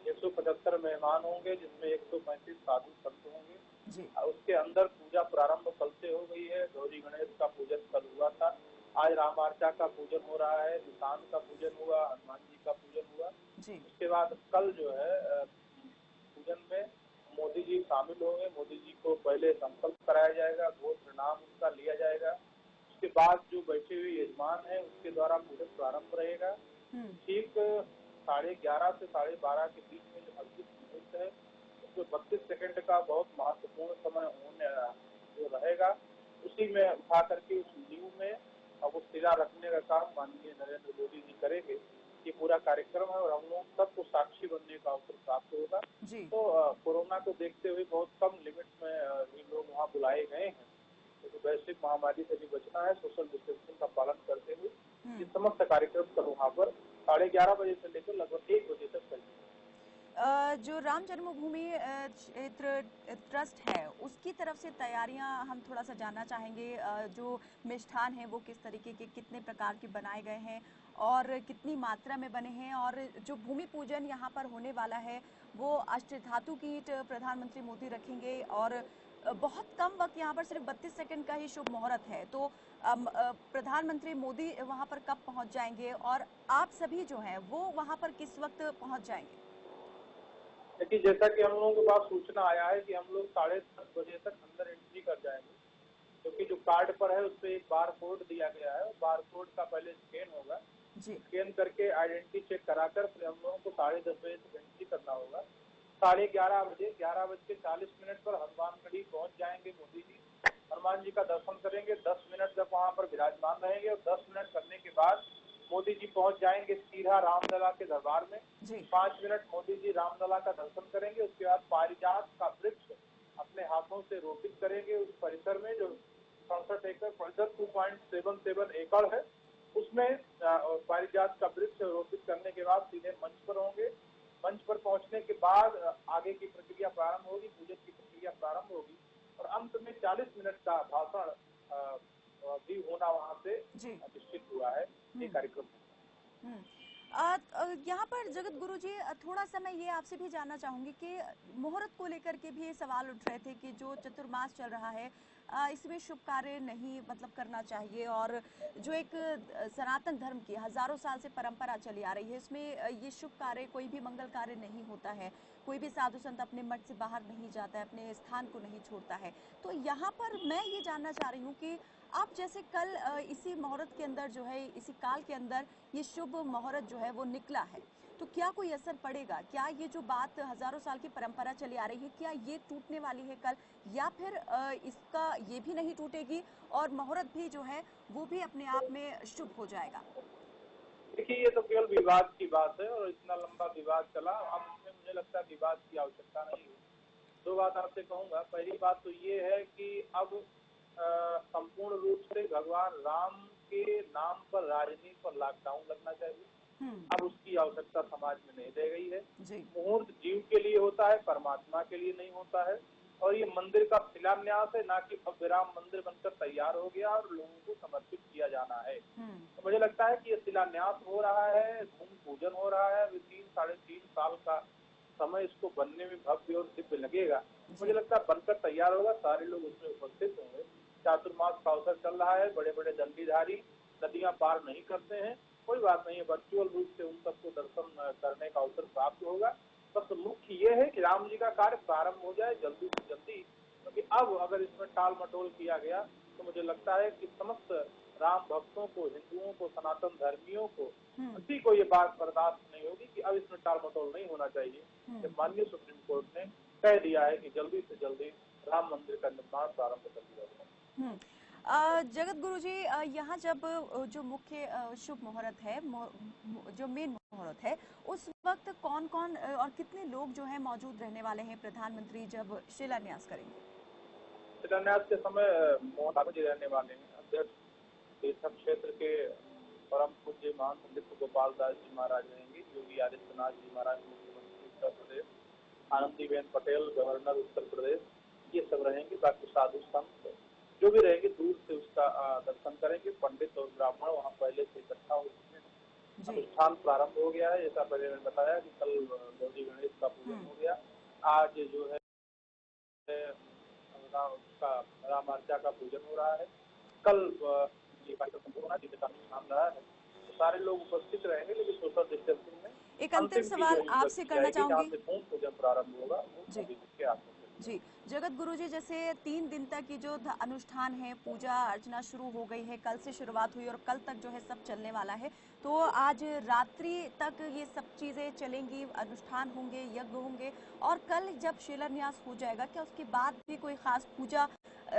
175 मेहमान होंगे, जिसमें 135 साधु संत होंगे जी। उसके अंदर पूजा प्रारंभ कल से हो गई है। गौरी गणेश का पूजन कल हुआ था, आज रामार्चा का पूजन हो रहा है, निशान का पूजन हुआ, हनुमान जी का पूजन हुआ जी। उसके बाद कल जो है पूजन में मोदी जी शामिल होंगे। मोदी जी को पहले संकल्प कराया जाएगा, गोत्र नाम उनका लिया जाएगा, उसके बाद जो बैठे हुए यजमान है उसके द्वारा पूजन प्रारंभ रहेगा। ठीक 11:30 से 12:30 के बीच में जो अंतिम मुहूर्त है, उसमें 32 सेकंड का बहुत महत्वपूर्ण समय होने जो रहेगा, उसी में उठा करके उस नींव में अब वो शिला रखने का काम माननीय नरेंद्र मोदी जी करेंगे। ये पूरा कार्यक्रम है और हम लोग सबको साक्षी बनने का अवसर प्राप्त होगा। तो कोरोना को देखते हुए बहुत कम लिमिट्स में ये लोग वहाँ बुलाए गए हैं, तो वैश्विक महामारी से भी बचना है, सोशल डिस्टेंसिंग का पालन करते हुए ये समस्त कार्यक्रम कल वहाँ पर 11:30 बजे से लेकर लगभग 1 बजे तक चलेंगे। जो राम जन्मभूमि क्षेत्र ट्रस्ट है उसकी तरफ से तैयारियां हम थोड़ा सा जानना चाहेंगे। जो मिष्ठान है वो किस तरीके के, कितने प्रकार के बनाए गए हैं और कितनी मात्रा में बने हैं, और जो भूमि पूजन यहाँ पर होने वाला है वो अष्टधातु कीट प्रधानमंत्री मोदी रखेंगे और बहुत कम वक्त, यहाँ पर सिर्फ 32 सेकंड का ही शुभ मुहूर्त है, तो प्रधानमंत्री मोदी वहाँ पर कब पहुँच जाएंगे और आप सभी जो हैं वो वहाँ पर किस वक्त पहुँच जाएंगे? देखिए, जैसा कि हम लोगों के पास सूचना आया है कि हम लोग 10:30 बजे तक अंदर एंट्री कर जाएंगे, क्योंकि जो कार्ड पर है उस पर एक बार कोड दिया गया है, बार कोड का पहले स्कैन होगा, स्कैन करके आइडेंटिटी चेक कराकर फिर हम लोगों को 10:30 बजे तक एंट्री करना होगा। 11:30 बजे 11:40 पर हनुमानगढ़ी पहुंच जाएंगे मोदी जी, हनुमान जी का दर्शन करेंगे, 10 मिनट तक वहां पर विराजमान रहेंगे और 10 मिनट करने के बाद मोदी जी पहुंच जाएंगे सीधा रामलला के दरबार में। 5 मिनट मोदी जी रामलला का दर्शन करेंगे, उसके बाद पारिजात का वृक्ष अपने हाथों से रोपित करेंगे उस परिसर में, जो 67 एकड़ परिसर 2.77 एकड़ है, उसमें पारिजात का वृक्ष रोपित करने के बाद सीधे मंच पर होंगे। मंच पर पहुंचने के बाद आगे की प्रक्रिया प्रारंभ होगी, पूजन की प्रक्रिया प्रारंभ होगी और अंत में 40 मिनट का भाषण भी होना वहां से निश्चित हुआ है। ये कार्यक्रम यहाँ पर जगत गुरु जी, थोड़ा सा मैं ये आपसे भी जानना चाहूंगी कि मुहूर्त को लेकर के भी ये सवाल उठ रहे थे कि जो चतुर्मास चल रहा है इसमें शुभ कार्य नहीं मतलब करना चाहिए, और जो एक सनातन धर्म की हजारों साल से परंपरा चली आ रही है इसमें ये शुभ कार्य, कोई भी मंगल कार्य नहीं होता है, कोई भी साधु संत अपने मठ से बाहर नहीं जाता है, अपने स्थान को नहीं छोड़ता है। तो यहाँ पर मैं ये जानना चाह रही हूँ कि आप जैसे कल इसी मुहूर्त के अंदर जो है, इसी काल के अंदर ये शुभ मुहूर्त जो है वो निकला है, तो क्या कोई असर पड़ेगा? क्या ये जो बात हजारों साल की परंपरा चली आ रही है, क्या ये टूटने वाली है कल, या फिर इसका ये भी नहीं टूटेगी और मुहूर्त भी जो है वो भी अपने आप में शुभ हो जाएगा? देखिए, ये तो केवल विवाद की बात है और इतना लंबा विवाद चला, अब इसमें मुझे लगता है विवाद की आवश्यकता नहीं है। दो बात आपसे कहूंगा। पहली बात तो ये है कि अब संपूर्ण रूप से भगवान राम के नाम पर राजनीति पर लॉकडाउन लगना चाहिए। अब उसकी आवश्यकता समाज में नहीं रह गई है। मुहूर्त जीव के लिए होता है, परमात्मा के लिए नहीं होता है। और ये मंदिर का शिलान्यास है, ना कि भव्य राम मंदिर बनकर तैयार हो गया और लोगों को समर्पित किया जाना है। तो मुझे लगता है कि ये शिलान्यास हो रहा है, भूमि पूजन हो रहा है। 3-3.5 साल का समय इसको बनने में भव्य और दिव्य लगेगा। मुझे लगता है बनकर तैयार होगा, सारे लोग उसमें उपस्थित होंगे। चातुर्मास का अवसर चल रहा है, बड़े बड़े दंडीधारी नदियां पार नहीं करते हैं, कोई बात नहीं है, वर्चुअल रूप से उन सबको दर्शन करने का अवसर प्राप्त होगा। बस मुख्य ये है कि राम जी का कार्य प्रारंभ हो जाए जल्दी से जल्दी, क्योंकि अब अगर इसमें टाल मटोल किया गया तो मुझे लगता है कि समस्त राम भक्तों को, हिंदुओं को, सनातन धर्मियों को, किसी को ये बात बर्दाश्त नहीं होगी कि अब इसमें टाल मटोल नहीं होना चाहिए। माननीय सुप्रीम कोर्ट ने कह दिया है कि जल्दी से जल्दी राम मंदिर का निर्माण प्रारंभ कर दिया जाए। जगत गुरु जी, यहाँ जब जो मुख्य शुभ मुहूर्त है, जो मेन मुहूर्त है, उस वक्त कौन कौन और कितने लोग जो है मौजूद रहने वाले हैं प्रधानमंत्री जब शिलान्यास करेंगे? शिलान्यास के समय मोहन जी रहने वाले हैं। अध्यक्ष बेसक क्षेत्र के परम पूज्य महंत नृत्य गोपाल दास जी महाराज रहेंगे। योगी आदित्यनाथ जी महाराज मुख्यमंत्री उत्तर प्रदेश, आनंदीबेन पटेल गवर्नर उत्तर प्रदेश, ये सब रहेंगे। बाकी साधु संत जो भी रहेंगे दूर से उसका दर्शन करेंगे। पंडित और ब्राह्मण वहाँ पहले से इकट्ठा हो चुके हैं। अनुष्ठान प्रारंभ हो गया है। जैसा पहले मैंने बताया कि कल गौरी गणेश का पूजन हो गया, आज जो है उसका रामार्चा का पूजन हो रहा है। कल ये कार्यक्रम होना जिसका अनुष्ठान रहा है, तो सारे लोग उपस्थित रहेंगे, लेकिन सोशल डिस्टेंसिंग में। एक अंतिम सवाल आपसे करना चाहूंगी पूजन प्रारंभ होगा जी जगत गुरु जी, जैसे 3 दिन तक ये जो अनुष्ठान है, पूजा अर्चना शुरू हो गई है, कल से शुरुआत हुई और कल तक जो है सब चलने वाला है, तो आज रात्रि तक ये सब चीजें चलेंगी, अनुष्ठान होंगे, यज्ञ होंगे, और कल जब शिलान्यास हो जाएगा क्या उसके बाद भी कोई खास पूजा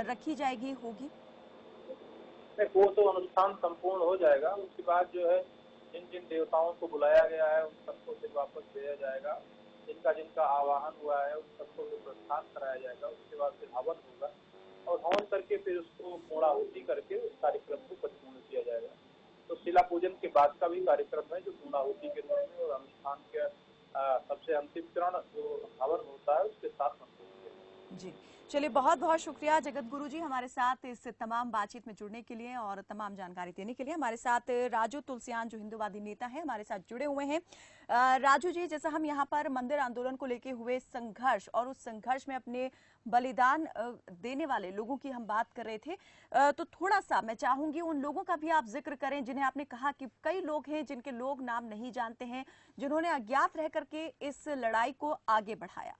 रखी जाएगी, होगी? वो तो अनुष्ठान संपूर्ण हो जाएगा, उसके बाद जो है जिन जिन देवताओं को बुलाया गया है उन सबको फिर वापस भेजा जाएगा। जिनका जिनका आवाहन हुआ है उन सबको फिर प्रस्थान कराया जाएगा। उसके बाद फिर हवन होगा और हवन करके फिर उसको पूर्णाहुति करके उस कार्यक्रम को परिपूर्ण किया जाएगा। तो शिला पूजन के बाद का भी कार्यक्रम है जो पूर्णाहुति के रूप में, और अनुष्ठान के सबसे अंतिम चरण जो हवन होता है उसके साथ जी। चलिए, बहुत बहुत शुक्रिया जगत गुरु जी हमारे साथ इस तमाम बातचीत में जुड़ने के लिए और तमाम जानकारी देने के लिए। हमारे साथ राजू तुलसियान जो हिंदूवादी नेता है हमारे साथ जुड़े हुए हैं। राजू जी, जैसा हम यहाँ पर मंदिर आंदोलन को लेके हुए संघर्ष और उस संघर्ष में अपने बलिदान देने वाले लोगों की हम बात कर रहे थे, तो थोड़ा सा मैं चाहूंगी उन लोगों का भी आप जिक्र करें जिन्हें आपने कहा कि कई लोग हैं जिनके लोग नाम नहीं जानते हैं, जिन्होंने अज्ञात रह करके इस लड़ाई को आगे बढ़ाया।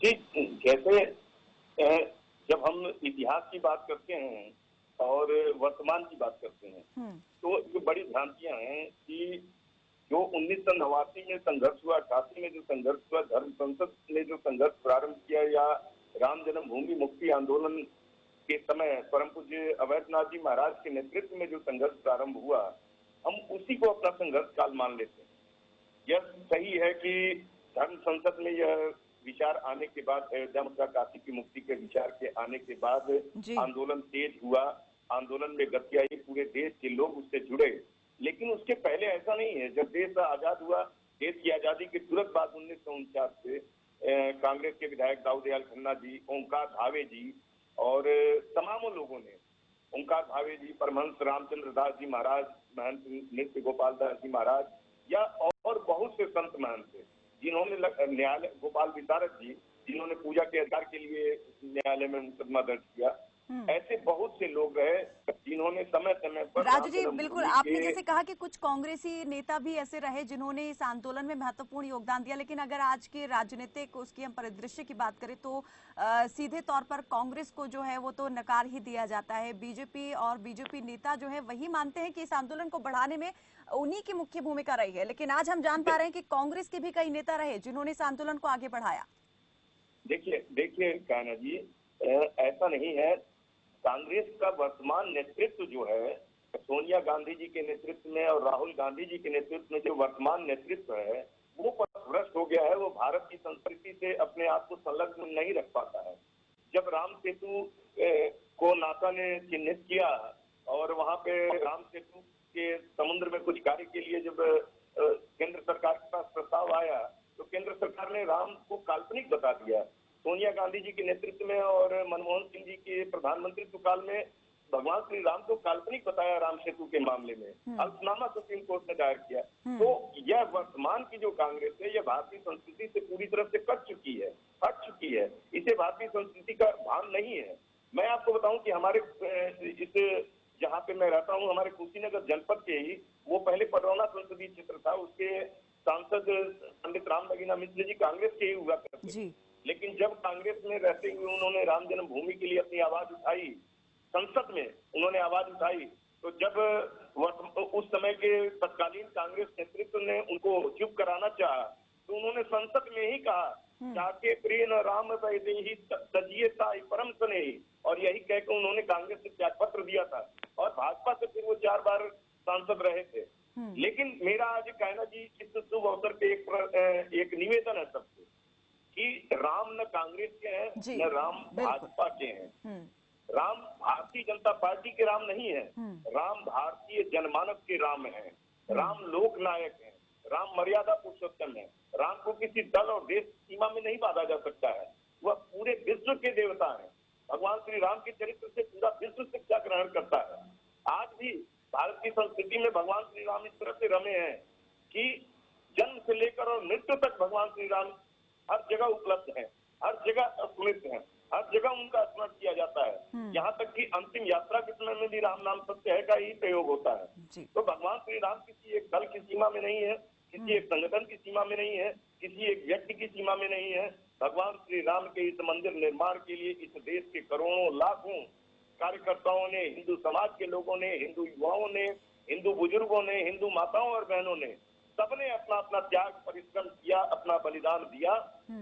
जैसे जब हम इतिहास की बात करते हैं और वर्तमान की बात करते हैं तो जो बड़ी भ्रांतियां हैं कि जो 1989 में संघर्ष हुआ, 88 में जो संघर्ष हुआ, धर्म संसद ने जो संघर्ष प्रारंभ किया, या राम जन्मभूमि मुक्ति आंदोलन के समय परम पूज्य अवैधनाथ जी महाराज के नेतृत्व में जो संघर्ष प्रारंभ हुआ, हम उसी को अपना संघर्ष काल मान लेते हैं। यह सही है कि धर्म संसद में यह विचार आने के बाद, अयोध्या मथुरा काशी की मुक्ति के विचार के आने के बाद आंदोलन तेज हुआ, आंदोलन में गति आई, पूरे देश के लोग उससे जुड़े। लेकिन उसके पहले ऐसा नहीं है। जब देश आजाद हुआ, देश की आजादी के तुरंत बाद 1949 से कांग्रेस के विधायक दाऊदयाल खन्ना जी, ओंकार भावे जी और तमाम लोगों ने, ओंकार भावे जी, परमहंस रामचंद्र दास जी महाराज, महंत नृत्य गोपाल दास जी महाराज, या और बहुत से संत महंत थे जिन्होंने न्यायालय, गोपाल विशारद जी जिन्होंने पूजा के अधिकार के लिए न्यायालय में मुकदमा दर्ज किया, ऐसे बहुत से लोग रहे जिन्होंने समय समय पर राजू जी, राम बिल्कुल जन्मभूमि आपने के जैसे कहा कि कुछ कांग्रेसी नेता भी ऐसे रहे जिन्होंने इस आंदोलन में महत्वपूर्ण योगदान दिया, लेकिन अगर आज के राजनीतिक उसकी हम परिदृश्य की बात करें तो सीधे तौर पर कांग्रेस को जो है वो तो नकार ही दिया जाता है। बीजेपी और बीजेपी नेता जो है वही मानते हैं कि इस आंदोलन को बढ़ाने में उन्हीं की मुख्य भूमिका रही है, लेकिन आज हम जान पा रहे हैं कि कांग्रेस के भी कई नेता रहे जिन्होंने इस आंदोलन को आगे बढ़ाया। देखिए कान्हा जी, ऐसा नहीं है। कांग्रेस का वर्तमान नेतृत्व जो है, सोनिया गांधी जी के नेतृत्व में और राहुल गांधी जी के नेतृत्व में जो वर्तमान नेतृत्व है, वो पथभ्रष्ट हो गया है। वो भारत की संस्कृति से अपने आप को संलग्न नहीं रख पाता है। जब राम सेतु को नासा ने चिन्हित किया और वहां पे राम सेतु के समुद्र में कुछ कार्य के लिए जब केंद्र सरकार के पास प्रस्ताव आया, तो केंद्र सरकार ने राम को काल्पनिक बता दिया। सोनिया गांधी जी के नेतृत्व में और मनमोहन सिंह जी के प्रधानमंत्रित्व काल में भगवान श्री राम को काल्पनिक बताया राम सेतु के मामले में। हल्फनामा सुप्रीम कोर्ट ने दायर किया। तो यह वर्तमान की जो कांग्रेस है, यह भारतीय संस्कृति से पूरी तरह से कट चुकी है, हट चुकी है। इसे भारतीय संस्कृति का भान नहीं है। मैं आपको बताऊं कि हमारे इस जहाँ पे मैं रहता हूँ, हमारे कुशीनगर जनपद के ही वो पहले पडरौना संसदीय क्षेत्र था, उसके सांसद पंडित राम नगीना मिश्र जी कांग्रेस के ही हुआ करते थे। लेकिन जब कांग्रेस में रहते हुए उन्होंने राम जन्मभूमि के लिए अपनी आवाज उठाई, संसद में उन्होंने आवाज उठाई, तो जब उस समय के तत्कालीन कांग्रेस नेतृत्व ने उनको चुप कराना चाहा, तो उन्होंने संसद में ही कहा, जाके प्रिय न राम ही तजिए ताई परम सने, और यही कहकर उन्होंने कांग्रेस से त्याग पत्र दिया था और भाजपा से फिर वो 4 बार सांसद रहे थे। लेकिन मेरा आज कहना जी, इस शुभ अवसर पे एक निवेदन है सबसे कि राम न कांग्रेस के हैं, न राम भाजपा के हैं। राम भारतीय जनता पार्टी के राम नहीं है, राम भारतीय जनमानस के राम है। राम लोक नायक है, राम मर्यादा पुरुषोत्तम है। राम को किसी दल और देश सीमा में नहीं बांधा जा सकता है। वह पूरे विश्व के देवता है। भगवान श्री राम के चरित्र से पूरा विश्व शिक्षा ग्रहण करता है। आज भी भारत की संस्कृति में भगवान श्री राम इस तरह से रमे हैं कि जन्म से लेकर और मृत्यु तक भगवान श्री राम हर जगह उपलब्ध है, हर जगह स्मृत है, हर जगह उनका स्मरण किया जाता है। यहाँ तक कि अंतिम यात्रा के समय में भी राम नाम सत्य है का ही प्रयोग होता है। तो भगवान श्री राम किसी एक दल की सीमा में नहीं है, किसी एक संगठन की सीमा में नहीं है, किसी एक व्यक्ति की सीमा में नहीं है। भगवान श्री राम के इस मंदिर निर्माण के लिए इस देश के करोड़ों लाखों कार्यकर्ताओं ने, हिंदू समाज के लोगों ने, हिंदू युवाओं ने, हिंदू बुजुर्गों ने, हिंदू माताओं और बहनों ने, सबने अपना अपना त्याग परिश्रम किया, अपना बलिदान दिया।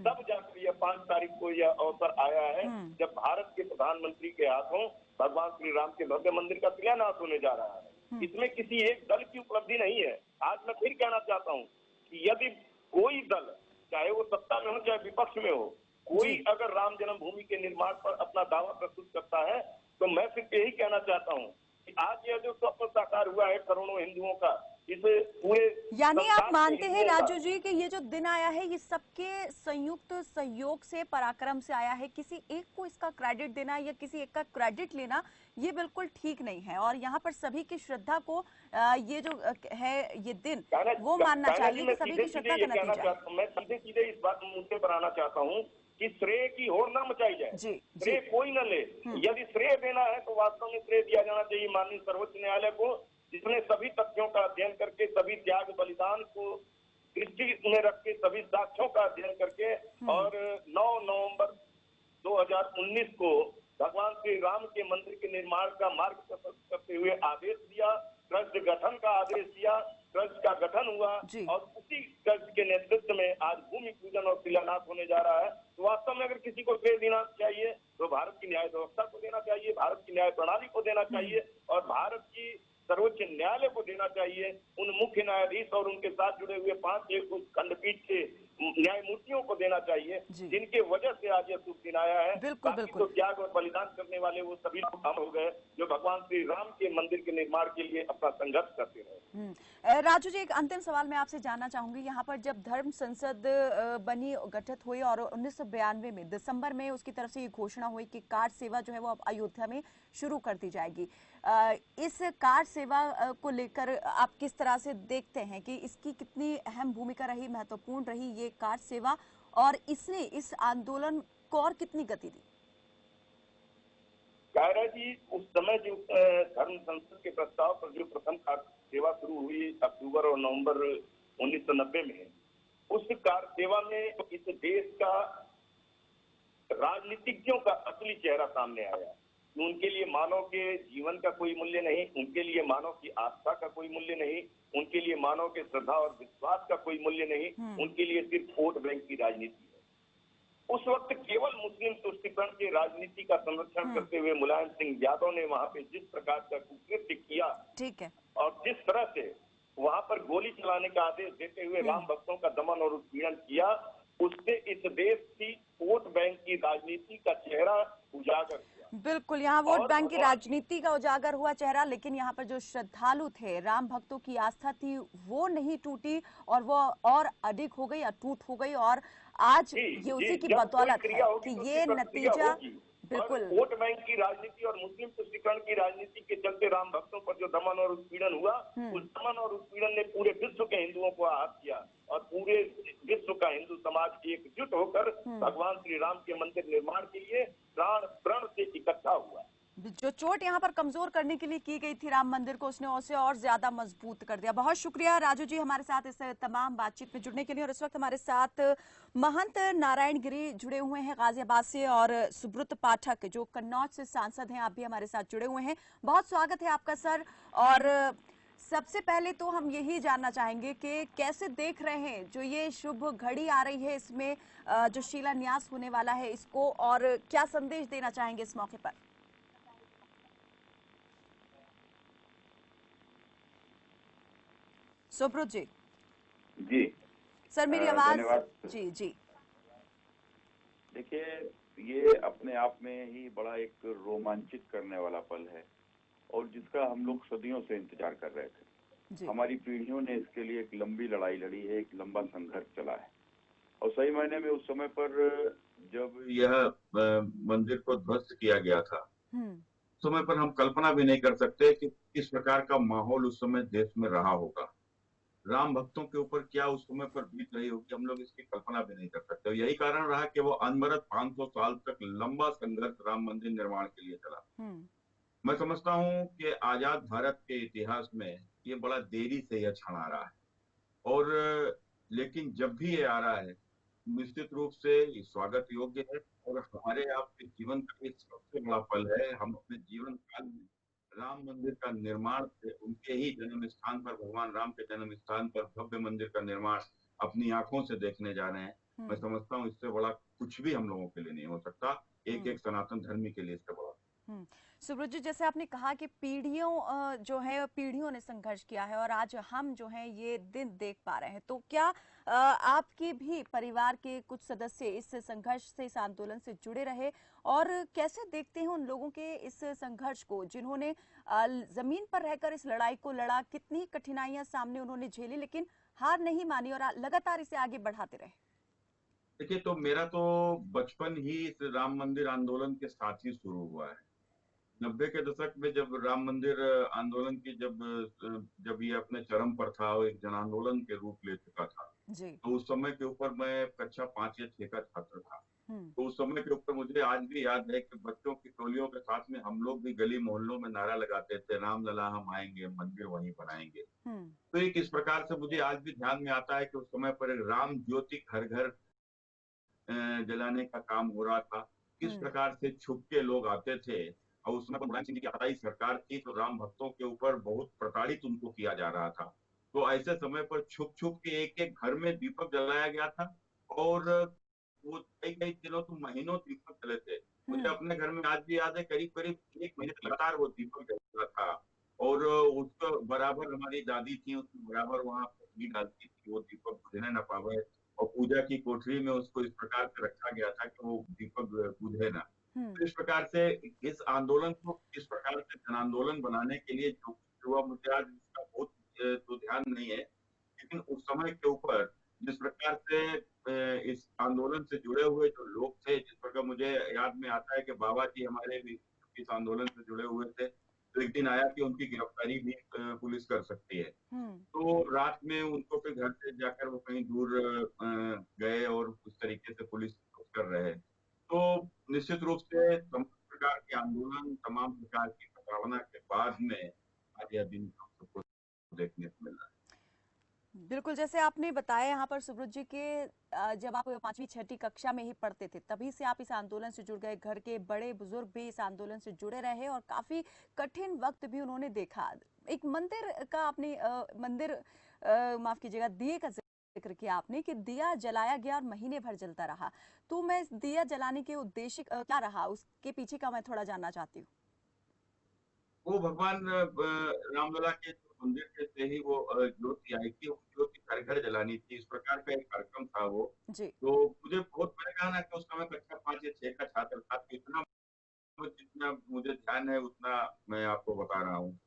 तब जाकर यह 5 तारीख को यह अवसर आया है जब भारत के प्रधानमंत्री के हाथों भगवान श्री राम के भव्य मंदिर का शिलान्यास होने जा रहा है। इसमें किसी एक दल की उपलब्धि नहीं है। आज मैं फिर कहना चाहता हूँ कि यदि कोई दल, चाहे वो सत्ता में हो चाहे विपक्ष में हो, कोई अगर राम जन्मभूमि के निर्माण पर अपना दावा प्रस्तुत करता है, तो मैं सिर्फ यही कहना चाहता हूँ कि आज यह जो स्वप्न साकार हुआ है करोड़ों हिंदुओं का, इसे पूरे यानी आप मानते हैं राजू जी कि ये जो दिन आया है ये सबके संयुक्त सहयोग से, पराक्रम से आया है। किसी एक को इसका क्रेडिट देना या किसी एक का क्रेडिट लेना ये बिल्कुल ठीक नहीं है, और यहाँ पर सभी की श्रद्धा को ये जो है ये दिन वो मानना चाहिए कि सभी की श्रद्धा का नतीजा है। मैं सीधे सीधे इस बात मुद्दे पर आना चाहता हूँ कि श्रेय की होड़ न मचाई जाए, श्रेय कोई न ले। यदि श्रेय देना है तो वास्तव में श्रेय दिया जाना चाहिए माननीय सर्वोच्च न्यायालय को, जिसने सभी तथ्यों का अध्ययन करके, सभी त्याग बलिदान को दृष्टि में रख के, सभी साक्ष्यों का अध्ययन करके और 9 नवंबर 2019 को भगवान श्री राम के मंदिर के निर्माण का मार्ग प्रशस्त करते हुए आदेश दिया, ट्रस्ट गठन का आदेश दिया, ट्रस्ट का गठन हुआ और उसी ट्रस्ट के नेतृत्व में आज भूमि पूजन और शिलान्यास होने जा रहा है। तो वास्तव में अगर किसी को श्रेय देना चाहिए तो भारत की न्याय व्यवस्था को देना चाहिए, भारत की न्याय प्रणाली को देना चाहिए और भारत की सर्वोच्च न्यायालय को देना चाहिए, उन मुख्य न्यायाधीश और उनके साथ जुड़े हुए 5 खंडपीठ के न्यायमूर्तियों को देना चाहिए, जिनके वजह से आज यह शुभ दिन आया है। बाकी तो त्याग और बलिदान करने वाले वो सभी लोग हम हो गए जो भगवान श्री राम के मंदिर के निर्माण के लिए अपना संघर्ष करते रहे। राजू जी, एक अंतिम सवाल मैं आपसे जानना चाहूंगी। यहाँ पर जब धर्म संसद बनी, गठित हुई और 1992 में दिसंबर में उसकी तरफ से ये घोषणा हुई कि कार सेवा जो है वो अब अयोध्या में शुरू कर दी जाएगी, इस कार सेवा को लेकर आप किस तरह से देखते हैं कि इसकी कितनी अहम भूमिका रही, महत्वपूर्ण रही ये कार सेवा, और इसने इस आंदोलन को और कितनी गति दी? कायरा जी उस समय जो धर्म संसद के प्रस्ताव पर जो प्रथम कार सेवा शुरू हुई अक्टूबर और नवंबर 1990 में, उस कार सेवा में इस देश का राजनीतिज्ञों का असली चेहरा सामने आया। उनके लिए मानव के जीवन का कोई मूल्य नहीं, उनके लिए मानव की आस्था का कोई मूल्य नहीं, उनके लिए मानव के श्रद्धा और विश्वास का कोई मूल्य नहीं, उनके लिए सिर्फ वोट बैंक की राजनीति है। उस वक्त केवल मुस्लिम तुष्टीकरण की राजनीति का संरक्षण करते हुए मुलायम सिंह यादव ने वहां पे जिस प्रकार का कुकृत्य किया, ठीक है, और जिस तरह से वहां पर गोली चलाने का आदेश देते हुए राम भक्तों का दमन और उत्पीड़न किया, उससे इस देश की वोट बैंक की राजनीति का चेहरा उजागर हुआ। बिल्कुल, यहाँ वोट बैंक की राजनीति का उजागर हुआ चेहरा, लेकिन यहाँ पर जो श्रद्धालु थे, राम भक्तों की आस्था थी, वो नहीं टूटी और वो और अधिक हो गई, अटूट हो गई। और आज ये उसी की बदौलत है कि ये नतीजा, बिल्कुल, वोट बैंक की राजनीति और मुस्लिम तुष्टीकरण की राजनीति के चलते राम भक्तों पर जो दमन और उत्पीड़न हुआ, उस दमन और उत्पीड़न ने पूरे विश्व के हिंदुओं को आहत किया और पूरे विश्व का हिंदू समाज एकजुट होकर भगवान श्री राम के मंदिर निर्माण के लिए प्राण प्रण से इकट्ठा हुआ। जो चोट यहाँ पर कमजोर करने के लिए की गई थी राम मंदिर को, उसने उसे और ज्यादा मजबूत कर दिया। बहुत शुक्रिया राजू जी हमारे साथ इस तमाम बातचीत में जुड़ने के लिए। और इस वक्त हमारे साथ महंत नारायण गिरी जुड़े हुए हैं गाजियाबाद से, और सुब्रत पाठक जो कन्नौज से सांसद हैं, आप भी हमारे साथ जुड़े हुए हैं। बहुत स्वागत है आपका सर। और सबसे पहले तो हम यही जानना चाहेंगे कि कैसे देख रहे हैं जो ये शुभ घड़ी आ रही है, इसमें जो शिलान्यास होने वाला है इसको, और क्या संदेश देना चाहेंगे इस मौके पर? सुब्रत जी। जी सर मेरी आवाज? जी जी। देखिए, ये अपने आप में ही बड़ा एक रोमांचित करने वाला पल है और जिसका हम लोग सदियों से इंतजार कर रहे थे। हमारी पीढ़ियों ने इसके लिए एक लंबी लड़ाई लड़ी है, एक लंबा संघर्ष चला है। और सही मायने में उस समय पर जब यह मंदिर को ध्वस्त किया गया था, उस समय पर हम कल्पना भी नहीं कर सकते कि किस प्रकार का माहौल उस समय देश में रहा होगा। राम भक्तों के ऊपर क्या उस समय पर बीत रही होगी, हम लोग इसकी कल्पना भी नहीं कर सकते। यही कारण रहा कि वो अनवरत 500 साल तक लंबा संघर्ष राम मंदिर निर्माण के लिए चला। मैं समझता हूँ कि आजाद भारत के इतिहास में ये बड़ा देरी से यह क्षण आ रहा है, और लेकिन जब भी ये आ रहा है निश्चित रूप से ये स्वागत योग्य है। और हमारे आपके जीवन का एक सबसे बड़ा पल है। हम अपने जीवन काल में राम मंदिर का निर्माण से, उनके ही जन्म स्थान पर, भगवान राम के जन्म स्थान पर भव्य मंदिर का निर्माण अपनी आंखों से देखने जा रहे हैं। मैं समझता हूँ इससे बड़ा कुछ भी हम लोगों के लिए नहीं हो सकता, एक सनातन धर्मी के लिए इससे बड़ा। सुब्रत जी, जैसे आपने कहा कि पीढ़ियों जो है पीढ़ियों ने संघर्ष किया है और आज हम जो है ये दिन देख पा रहे हैं, तो क्या आपके भी परिवार के कुछ सदस्य इस संघर्ष से, इस आंदोलन से जुड़े रहे, और कैसे देखते हैं उन लोगों के इस संघर्ष को जिन्होंने जमीन पर रहकर इस लड़ाई को लड़ा? कितनी कठिनाइयां सामने उन्होंने झेली, लेकिन हार नहीं मानी और लगातार इसे आगे बढ़ाते रहे। देखिए, तो मेरा तो बचपन ही इस राम मंदिर आंदोलन के साथ ही शुरू हुआ है। 90 के दशक में जब राम मंदिर आंदोलन की जब ये अपने चरम पर था, एक जन आंदोलन के रूप ले चुका था, तो उस समय के ऊपर मैं कक्षा 5 या 6 का छात्र था। तो उस समय के ऊपर मुझे आज भी याद है कि बच्चों की टोलियों के साथ में हम लोग भी गली मोहल्लों में नारा लगाते थे, राम लला हम आएंगे, मंदिर वहीं बनाएंगे। तो एक इस प्रकार से मुझे आज भी ध्यान में आता है कि उस समय पर एक राम ज्योति घर घर जलाने का काम हो रहा था। किस प्रकार से छुप के लोग आते थे, और उसमें मुलायम सिंह की आताई सरकार थी, तो राम भक्तों के ऊपर बहुत प्रताड़ित उनको किया जा रहा था। तो ऐसे समय पर छुप छुप के एक एक घर में दीपक जलाया गया था, और वो कई कई दिनों तो महीनों दीपक जले थे। मुझे अपने घर में आज भी याद है, करीब करीब 1 महीने लगातार वो दीपक जल रहा था, और उसको बराबर हमारी दादी थी, उसको बराबर वहां घी डालती थी, वो दीपक बुझने न पावे, और पूजा की कोठरी में उसको इस प्रकार से रखा गया था कि वो दीपक बुझे ना। तो इस प्रकार से इस आंदोलन को इस प्रकार से जन आंदोलन बनाने के लिए जो हुआ, मुझे आज इसका बहुत तो ध्यान नहीं है, लेकिन उस समय के ऊपर जिस प्रकार से इस आंदोलन से जुड़े हुए जो लोग थे, जिस प्रकार मुझे याद में आता है कि बाबा जी हमारे भी इस आंदोलन से जुड़े हुए थे, तो एक दिन आया कि उनकी गिरफ्तारी भी पुलिस कर सकती है। तो रात में उनको फिर घर से जाकर वो कहीं दूर गए और उस तरीके से पुलिस कर रहे हैं। तो निश्चित रूप से प्रकार कि आंदोलन तमाम प्रकार की प्रताड़ना के बाद में आज यह दिन हम सबको देखने को मिल रहा है। बिल्कुल, जैसे आपने बताया यहाँ पर सुब्रत जी के जब आप 5वीं 6ठी कक्षा में ही पढ़ते थे तभी से आप इस आंदोलन से जुड़ गए, घर के बड़े बुजुर्ग भी इस आंदोलन से जुड़े रहे और काफी कठिन वक्त भी उन्होंने देखा। एक मंदिर का आपने मंदिर माफ कीजिएगा दिए का जिक्र किया आपने कि दिया जलाया गया और महीने भर जलता रहा, तो मैं इस दिया जलाने के उद्देश्य क्या रहा उसके पीछे का मैं थोड़ा जानना चाहती हूँ। वो भगवान रामलला के जो मंदिर के से ही वो ज्योति आई थी, उस ज्योति घर घर जलानी थी, इस प्रकार का एक कार्यक्रम था वो। जी। तो मुझे बहुत, मैंने कहा ना कि उस समय कक्षा 5 या 6 का छात्र था, तो इतना जितना मुझे ध्यान है उतना मैं आपको बता रहा हूँ।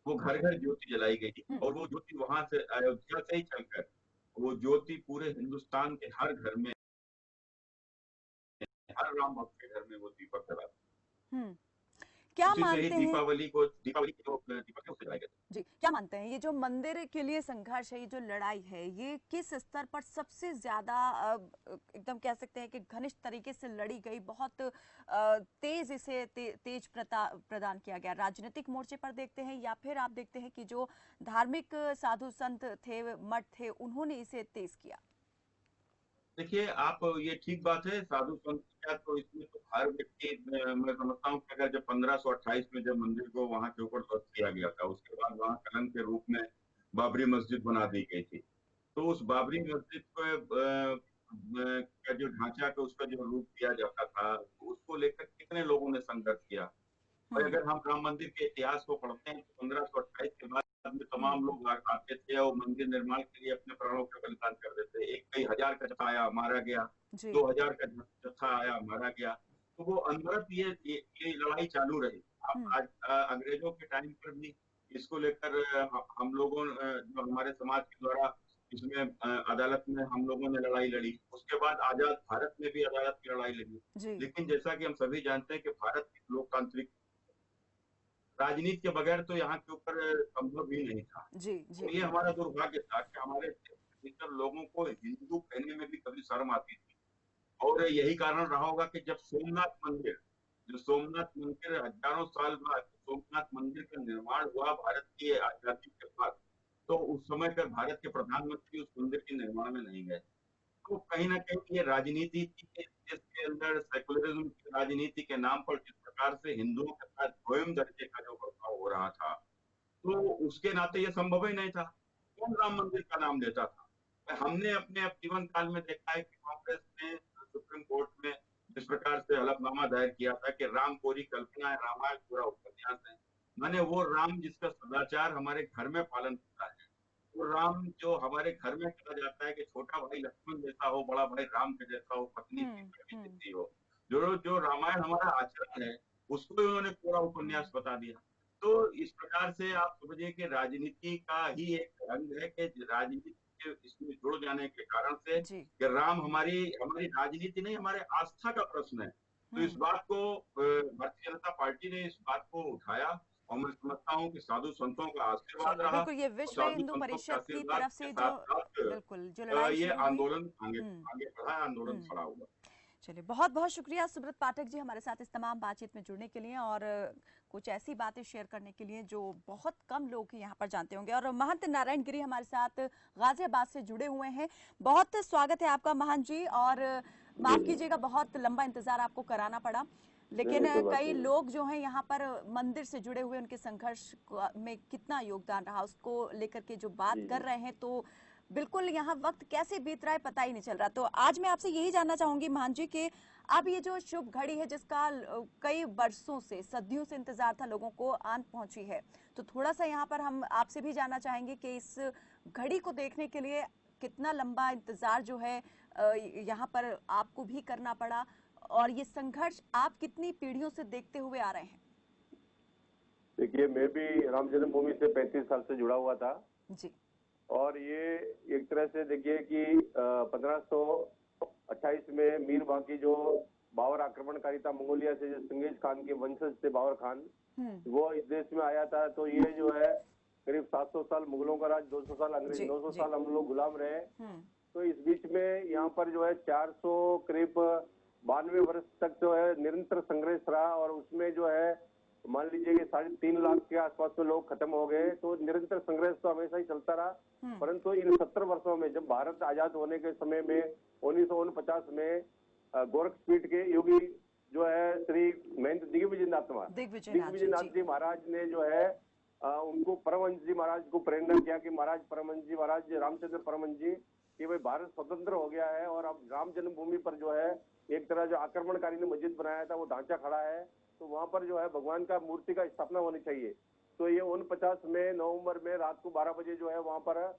वो घर घर ज्योति जलाई गई थी और वो ज्योति वहां से अयोध्या से ही चलकर वो ज्योति पूरे हिंदुस्तान के हर घर में, हर राम भक्त के घर में वो दीपक जला, हम्म क्या उसी से ही मानते हैं दीपावली की जो दीपक है उससे जलाए गए थे। जी, क्या मानते हैं ये जो मंदिर के लिए संघर्ष है, ये जो लड़ाई है, ये किस स्तर पर सबसे ज्यादा एकदम कह सकते हैं कि घनिष्ठ तरीके से लड़ी गई, बहुत तेज इसे तेज प्रदान किया गया, राजनीतिक मोर्चे पर देखते हैं या फिर आप देखते हैं कि जो धार्मिक साधु संत थे, मठ थे, उन्होंने इसे तेज किया? देखिए, आप ये ठीक बात है, साधु संत का तो इसमें तो हर व्यक्ति, मैं समझता हूँ कि अगर जब 1528 में जब मंदिर को वहां के ऊपर ध्वस्त किया गया था, उसके बाद वहां कलंक के रूप में बाबरी मस्जिद बना दी गई थी। तो उस बाबरी मस्जिद को का जो ढांचा का उसका जो रूप दिया जाता था, उसको लेकर कितने लोगों ने संघर्ष किया। और हम्म अगर हम राम मंदिर के इतिहास को पढ़ते हैं तो 1528 के बाद में तमाम लोग आते थे और मंदिर निर्माण के लिए अपने प्राणों का बलिदान कर देते। एक कई हजार का जत्था आया, मारा गया, जी 2000 का जत्था आया, मारा गया। तो वो अनवरत ये लड़ाई चालू रही। अब हम्म आज अंग्रेजों के टाइम पर भी इसको लेकर हम लोगों जो हमारे समाज के द्वारा इसमें अदालत में हम लोगों ने लड़ाई लड़ी। उसके बाद आजाद भारत में भी अदालत की लड़ाई लड़ी। जी लेकिन जैसा कि हम सभी जानते हैं कि भारत एक लोकतांत्रिक, राजनीति के बगैर तो यहाँ के ऊपर संभव ही नहीं था। जी तो जी ये बिल्कुल। हमारा दुर्भाग्य था कि हमारे भीतर लोगों को हिंदू कहने में भी कभी शर्म आती थी। और यही कारण रहा होगा कि जब सोमनाथ मंदिर, जो सोमनाथ मंदिर हजारों साल बाद सोमनाथ मंदिर का निर्माण हुआ भारत की आजादी के बाद, तो उस समय पर भारत के प्रधानमंत्री उस मंदिर के निर्माण में नहीं गए। तो कहीं न कहीं ये राजनीति थी कि जिसके अंदर सेकुलरिज्म की राजनीति के नाम पर जिस प्रकार से हिंदुओं के साथ द्वयम दर्जे का जो बर्ताव हो रहा था, तो उसके नाते ये संभव ही नहीं था। कौन राम मंदिर का नाम लेता था? हमने अपने जीवन काल में देखा है कि कांग्रेस ने सुप्रीम कोर्ट में जिस प्रकार से हलफनामा दायर किया था कि राम कोरी कल्पना है, रामायण पूरा उपन्यास है। माने वो राम जिसका सदाचार हमारे घर में पालन होता है, वो राम जो हमारे घर में कहा जाता है कि छोटा भाई लक्ष्मण जैसा हो, बड़ा भाई राम के जैसा हो, पत्नी सीता हम्म जैसी हो, जो जो रामायण हमारा आचरण है, उसको इन्होंने पूरा उपन्यास बता दिया। तो इस प्रकार से आप समझिए कि राजनीति का ही एक अंग है कि राजनीति के इसमें जुड़ जाने के कारण से जी कि राम हमारी हमारी राजनीति नहीं, हमारे आस्था का प्रश्न है। तो इस बात को भारतीय जनता पार्टी ने इस बात को उठाया और मैं समझता हूँ कि साधु संतों का आशीर्वाद चलिए, रहा बिल्कुल ये और विश्व साधु हिंदू संतों के परिषद की आशीर्वाद तरफ के से जो साथ-साथ बिल्कुल जो लड़ाई ये शुरू हुई। आंदोलन आगे हम्म आगे बढ़ा, आंदोलन हम्म खड़ा हुआ। चलिए, बहुत बहुत शुक्रिया सुब्रत पाठक जी हमारे साथ इस तमाम बातचीत में जुड़ने के लिए और कुछ ऐसी बातें शेयर करने के लिए जो बहुत कम लोग यहाँ पर जानते होंगे। और महंत नारायण गिरी हमारे साथ गाजियाबाद से जुड़े हुए हैं। बहुत स्वागत है आपका महंत जी, और माफ कीजिएगा बहुत लंबा इंतजार आपको कराना पड़ा, लेकिन कई लोग जो हैं यहाँ पर मंदिर से जुड़े हुए, उनके संघर्ष में कितना योगदान रहा उसको लेकर के जो बात कर रहे हैं, तो बिल्कुल यहाँ वक्त कैसे बीत रहा है पता ही नहीं चल रहा। तो आज मैं आपसे यही जानना चाहूंगी महान जी कि अब ये जो शुभ घड़ी है जिसका कई वर्षों से, सदियों से इंतजार था, लोगों को आन पहुंची है, तो थोड़ा सा यहाँ पर हम आपसे भी जानना चाहेंगे कि इस घड़ी को देखने के लिए कितना लंबा इंतजार जो है यहाँ पर आपको भी करना पड़ा, और ये संघर्ष आप कितनी पीढ़ियों से देखते हुए आ रहे हैं? देखिए, मैं भी राम जन्मभूमि से 35 साल से जुड़ा हुआ था जी और ये एक तरह से देखिए कि 1528 में मीर बाकी जो बाबर आक्रमणकारी था मंगोलिया से, जो चंगेज खान के वंशज थे बाबर खान, वो इस देश में आया था। तो ये जो है करीब 700 साल मुगलों का राज, 200 साल अंग्रेज, 900 साल हम लोग गुलाम रहे। तो इस बीच में यहाँ पर जो है 400 करीब 92 वर्ष तक जो है निरंतर संघर्ष रहा और उसमें जो है मान लीजिए कि 3.5 लाख के आसपास में लोग खत्म हो गए, तो निरंतर संघर्ष तो हमेशा ही चलता रहा। परंतु इन 70 वर्षों में जब भारत आजाद होने के समय में 1949 में गोरखपीठ के योगी जो है श्री महंत दिग्विजयनाथ जी महाराज ने जो है उनको परमहंस जी महाराज को प्रेरणा किया कि परमहंस जी महाराज रामचंद्र परमहंस जी कि भाई भारत स्वतंत्र हो गया है और अब राम जन्मभूमि पर जो है एक तरह जो आक्रमणकारी ने मस्जिद बनाया था वो ढांचा खड़ा है, तो वहां पर जो है भगवान का मूर्ति का स्थापना होनी चाहिए। तो ये 49 में नवंबर में रात को 12 बजे जो है वहां पर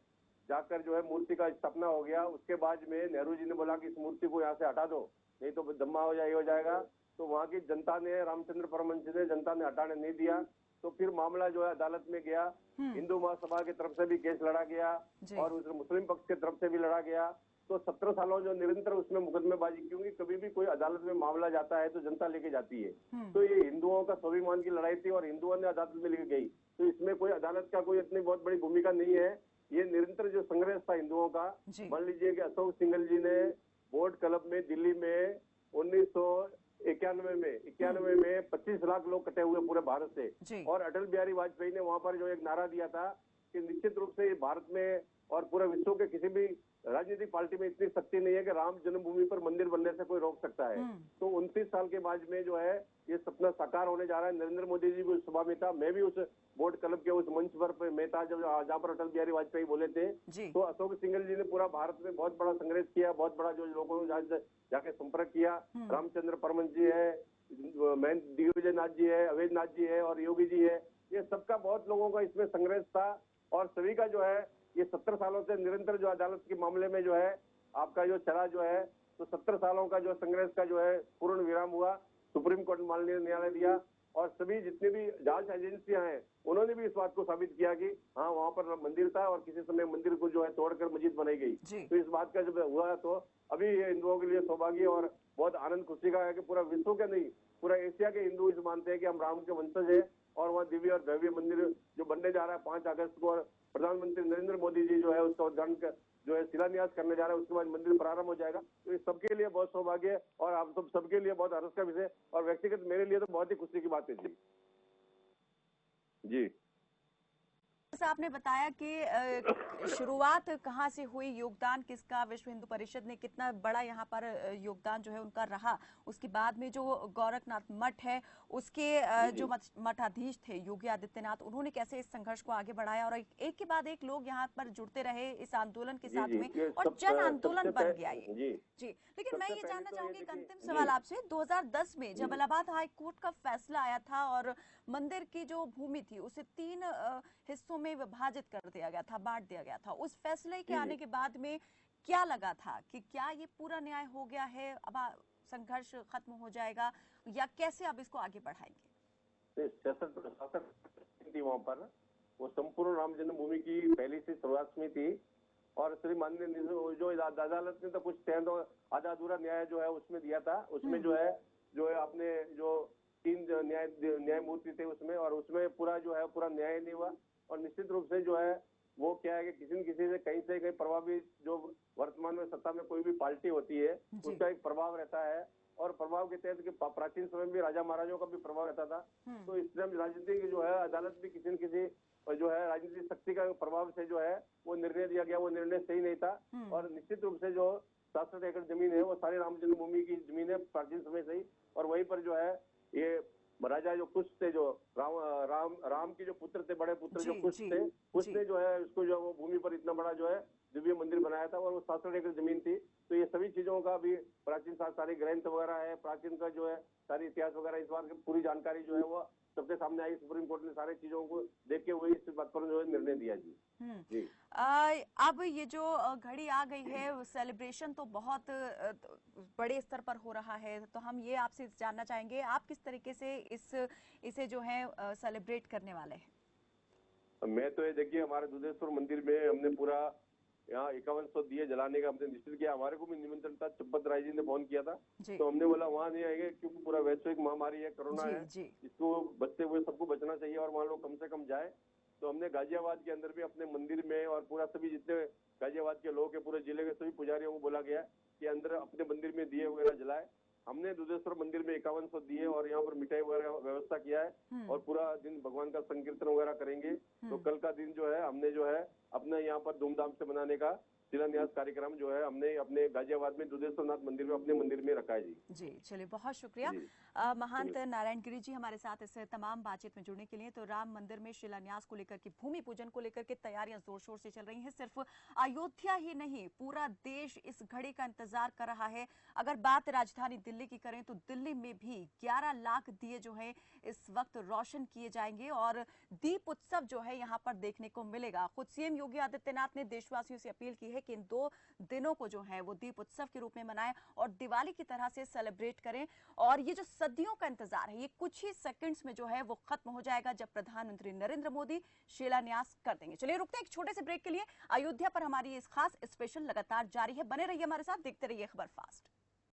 जाकर जो है मूर्ति का स्थापना हो गया। उसके बाद में नेहरू जी ने बोला कि इस मूर्ति को यहाँ से हटा दो, नहीं तो धम्मा हो जाएगा। तो वहां की जनता ने, रामचंद्र परमहंस ने, जनता ने हटाने नहीं दिया। तो फिर मामला जो है अदालत में गया, हिंदू महासभा की तरफ से भी केस लड़ा गया और उस मुस्लिम पक्ष की तरफ से भी लड़ा गया। तो 17 सालों जो निरंतर उसमें मुकदमेबाजी, क्योंकि कभी भी कोई अदालत में मामला जाता है तो जनता लेके जाती है। तो ये हिंदुओं का स्वाभिमान की लड़ाई थी और हिंदुओं ने अदालत में लेके गई, तो इसमें कोई अदालत का कोई इतनी बहुत बड़ी भूमिका नहीं है। ये निरंतर जो संघर्ष था हिंदुओं का, मान लीजिए कि अशोक सिंघल जी ने बोर्ड क्लब में दिल्ली में 1991 में 25 लाख लोग कटे हुए पूरे भारत से, और अटल बिहारी वाजपेयी ने वहां पर जो एक नारा दिया था कि निश्चित रूप से भारत में और पूरे विश्व के किसी भी राजनीतिक पार्टी में इतनी शक्ति नहीं है कि राम जन्मभूमि पर मंदिर बनने से कोई रोक सकता है। तो 29 साल के बाद में जो है ये सपना साकार होने जा रहा है। नरेंद्र मोदी जी भी उस सभा में था, मैं भी उस बोर्ड क्लब के उस मंच पर मैं था जहाँ पर अटल बिहारी वाजपेयी बोले थे। तो अशोक सिंघल जी ने पूरा भारत में बहुत बड़ा संघर्ष किया, बहुत बड़ा जो लोगों ने जाके संपर्क किया। रामचंद्र परमहंस जी है, महंत दिग्विजयनाथ जी है, अवैधनाथ जी है और योगी जी है, ये सबका बहुत लोगों का इसमें संघर्ष था। और सभी का जो है ये 70 सालों से निरंतर जो अदालत के मामले में जो है आपका जो चला जो है, तो 70 सालों का जो संघर्ष का जो है पूर्ण विराम हुआ। सुप्रीम कोर्ट माननीय न्यायालय दिया और सभी जितने भी जांच एजेंसियां हैं उन्होंने भी इस बात को साबित किया कि हाँ वहां पर मंदिर था और किसी समय मंदिर को जो है तोड़कर मस्जिद बनाई गई। तो इस बात का जब हुआ तो अभी ये हिंदुओं के लिए सौभाग्य और बहुत आनंद खुशी का है कि पूरा विश्व के नहीं, पूरा एशिया के हिंदू इस मानते हैं कि हम राम के वंशज है और वहाँ दिव्य और भव्य मंदिर जो बनने जा रहा है 5 अगस्त को, और प्रधानमंत्री नरेंद्र मोदी जी जो है उसका उद्घाटन जो है शिलान्यास करने जा रहा है, उसके बाद मंदिर प्रारंभ हो जाएगा। तो इस सबके लिए बहुत सौभाग्य है और आप सब सबके लिए बहुत हर्ष का विषय और व्यक्तिगत मेरे लिए तो बहुत ही खुशी की बात है जी। जैसा आपने बताया कि शुरुआत कहाँ से हुई, योगदान किसका, विश्व हिंदू परिषद ने कितना बड़ा यहाँ पर योगदान जो है उनका रहा, उसके बाद में जो गोरखनाथ मठ है उसके जो मठाधीश थे योगी आदित्यनाथ, उन्होंने कैसे इस संघर्ष को आगे बढ़ाया और एक के बाद एक लोग यहाँ पर जुड़ते रहे इस आंदोलन के साथ में और जन आंदोलन बन गया ये जी। लेकिन मैं ये जानना चाहूंगी एक अंतिम सवाल आपसे, 2010 में जब इलाहाबाद हाई कोर्ट का फैसला आया था और मंदिर की जो भूमि थी उसे 3 हिस्सों में विभाजित कर दिया गया था, बांट दिया गया था, उस फैसले के आने के बाद में क्या लगा था कि क्या ये पूरा न्याय हो गया है, अब संघर्ष खत्म हो जाएगा या कैसे आप इसको आगे बढ़ाएंगे? वहां पर वो संपूर्ण राम जन्मभूमि की पहली से शुरुआत में थी और श्री माननीय जो अदालत ने तो कुछ आधा अधूरा न्याय जो है उसमें दिया था, उसमें जो है आपने जो 3 न्यायमूर्ति थे उसमें, और उसमें पूरा जो है पूरा न्याय नहीं हुआ। और निश्चित रूप से जो है वो क्या है कि किसी न किसी से कहीं प्रभावित जो वर्तमान में सत्ता में कोई भी पार्टी होती है उसका एक प्रभाव रहता है और प्रभाव के तहत कि प्राचीन समय में राजा महाराजों का भी प्रभाव रहता था। तो इस तरह राजनीति की जो है अदालत भी किसी न किसी जो है राजनीतिक शक्ति का प्रभाव से जो है वो निर्णय दिया गया, वो निर्णय सही नहीं था। और निश्चित रूप से जो 67 एकड़ जमीन है वो सारी राम जन्मभूमि की जमीन है प्राचीन समय से ही, और वहीं पर जो है ये राजा जो कुश थे, जो राम के जो पुत्र थे, बड़े पुत्र जो कुश थे, कुश ने जो है उसको जो वो भूमि पर इतना बड़ा जो है दिव्य मंदिर बनाया था और वो 67 एकड़ जमीन थी। तो ये सभी चीजों का भी प्राचीन सारे ग्रंथ वगैरह है, प्राचीन का जो है सारी इतिहास वगैरह, इस बार की पूरी जानकारी जो है वो सबके सामने आई। सुप्रीम कोर्ट ने सारी चीजों को देख के वही इस बात पर जो है निर्णय दिया जी। अब ये जो घड़ी आ गई है, सेलिब्रेशन तो बहुत बड़े स्तर पर हो रहा है, तो हम ये आपसे जानना चाहेंगे आप किस तरीके से इसे जो है सेलिब्रेट करने वाले हैं? मैं तो ये देखिए हमारे दुधेश्वर मंदिर में हमने पूरा यहाँ 5100 दिए जलाने का हमने निश्चित किया। हमारे को भी निमंत्रण था, चब्बत राय जी ने फोन किया था, तो हमने बोला वहाँ नहीं आएंगे क्योंकि पूरा वैश्विक महामारी है, कोरोना है, इसको बचते हुए सबको बचना चाहिए और वहाँ लोग कम से कम जाए। तो हमने गाजियाबाद के अंदर भी अपने मंदिर में और पूरा सभी जितने गाजियाबाद के लोग हैं, पूरे जिले के सभी पुजारियों को बोला गया कि अंदर अपने मंदिर में दिए वगैरह जलाए। हमने दुधेश्वर मंदिर में 5100 दिए और यहाँ पर मिठाई वगैरह व्यवस्था किया है और पूरा दिन भगवान का संकीर्तन वगैरह करेंगे। तो कल का दिन जो है हमने जो है अपने यहाँ पर धूमधाम से मनाने का शिलान्यास कार्यक्रम जो है हमने अपने गाजियाबाद में दुधेश्वरनाथ मंदिर में अपने मंदिर में रखा है जी। जी चलिए, बहुत शुक्रिया महंत नारायण गिरी जी हमारे साथ इस तमाम बातचीत में जुड़ने के लिए। तो राम मंदिर में शिलान्यास को लेकर के, भूमि पूजन को लेकर के तैयारियां जोर शोर से चल रही हैं। सिर्फ अयोध्या ही नहीं, पूरा देश इस घड़ी का इंतजार कर रहा है। अगर बात राजधानी दिल्ली की करें तो दिल्ली में भी 11 लाख दिए जो है इस वक्त रोशन किए जाएंगे और दीप उत्सव जो है यहाँ पर देखने को मिलेगा। खुद सीएम योगी आदित्यनाथ ने देशवासियों से अपील की है कि इन 2 दिनों को जो है वो दीप उत्सव के रूप में मनाएं और दिवाली की तरह से सेलिब्रेट करें। और ये जो सदियों का इंतजार है, ये कुछ ही सेकंड्स में जो है वो खत्म हो जाएगा जब प्रधानमंत्री नरेंद्र मोदी शिलान्यास कर देंगे। चलिए रुकते हैं एक छोटे से ब्रेक के लिए। अयोध्या पर हमारी इस खास स्पेशल लगातार जारी है। बने रहिए हमारे साथ, देखते रहिए खबर फास्ट।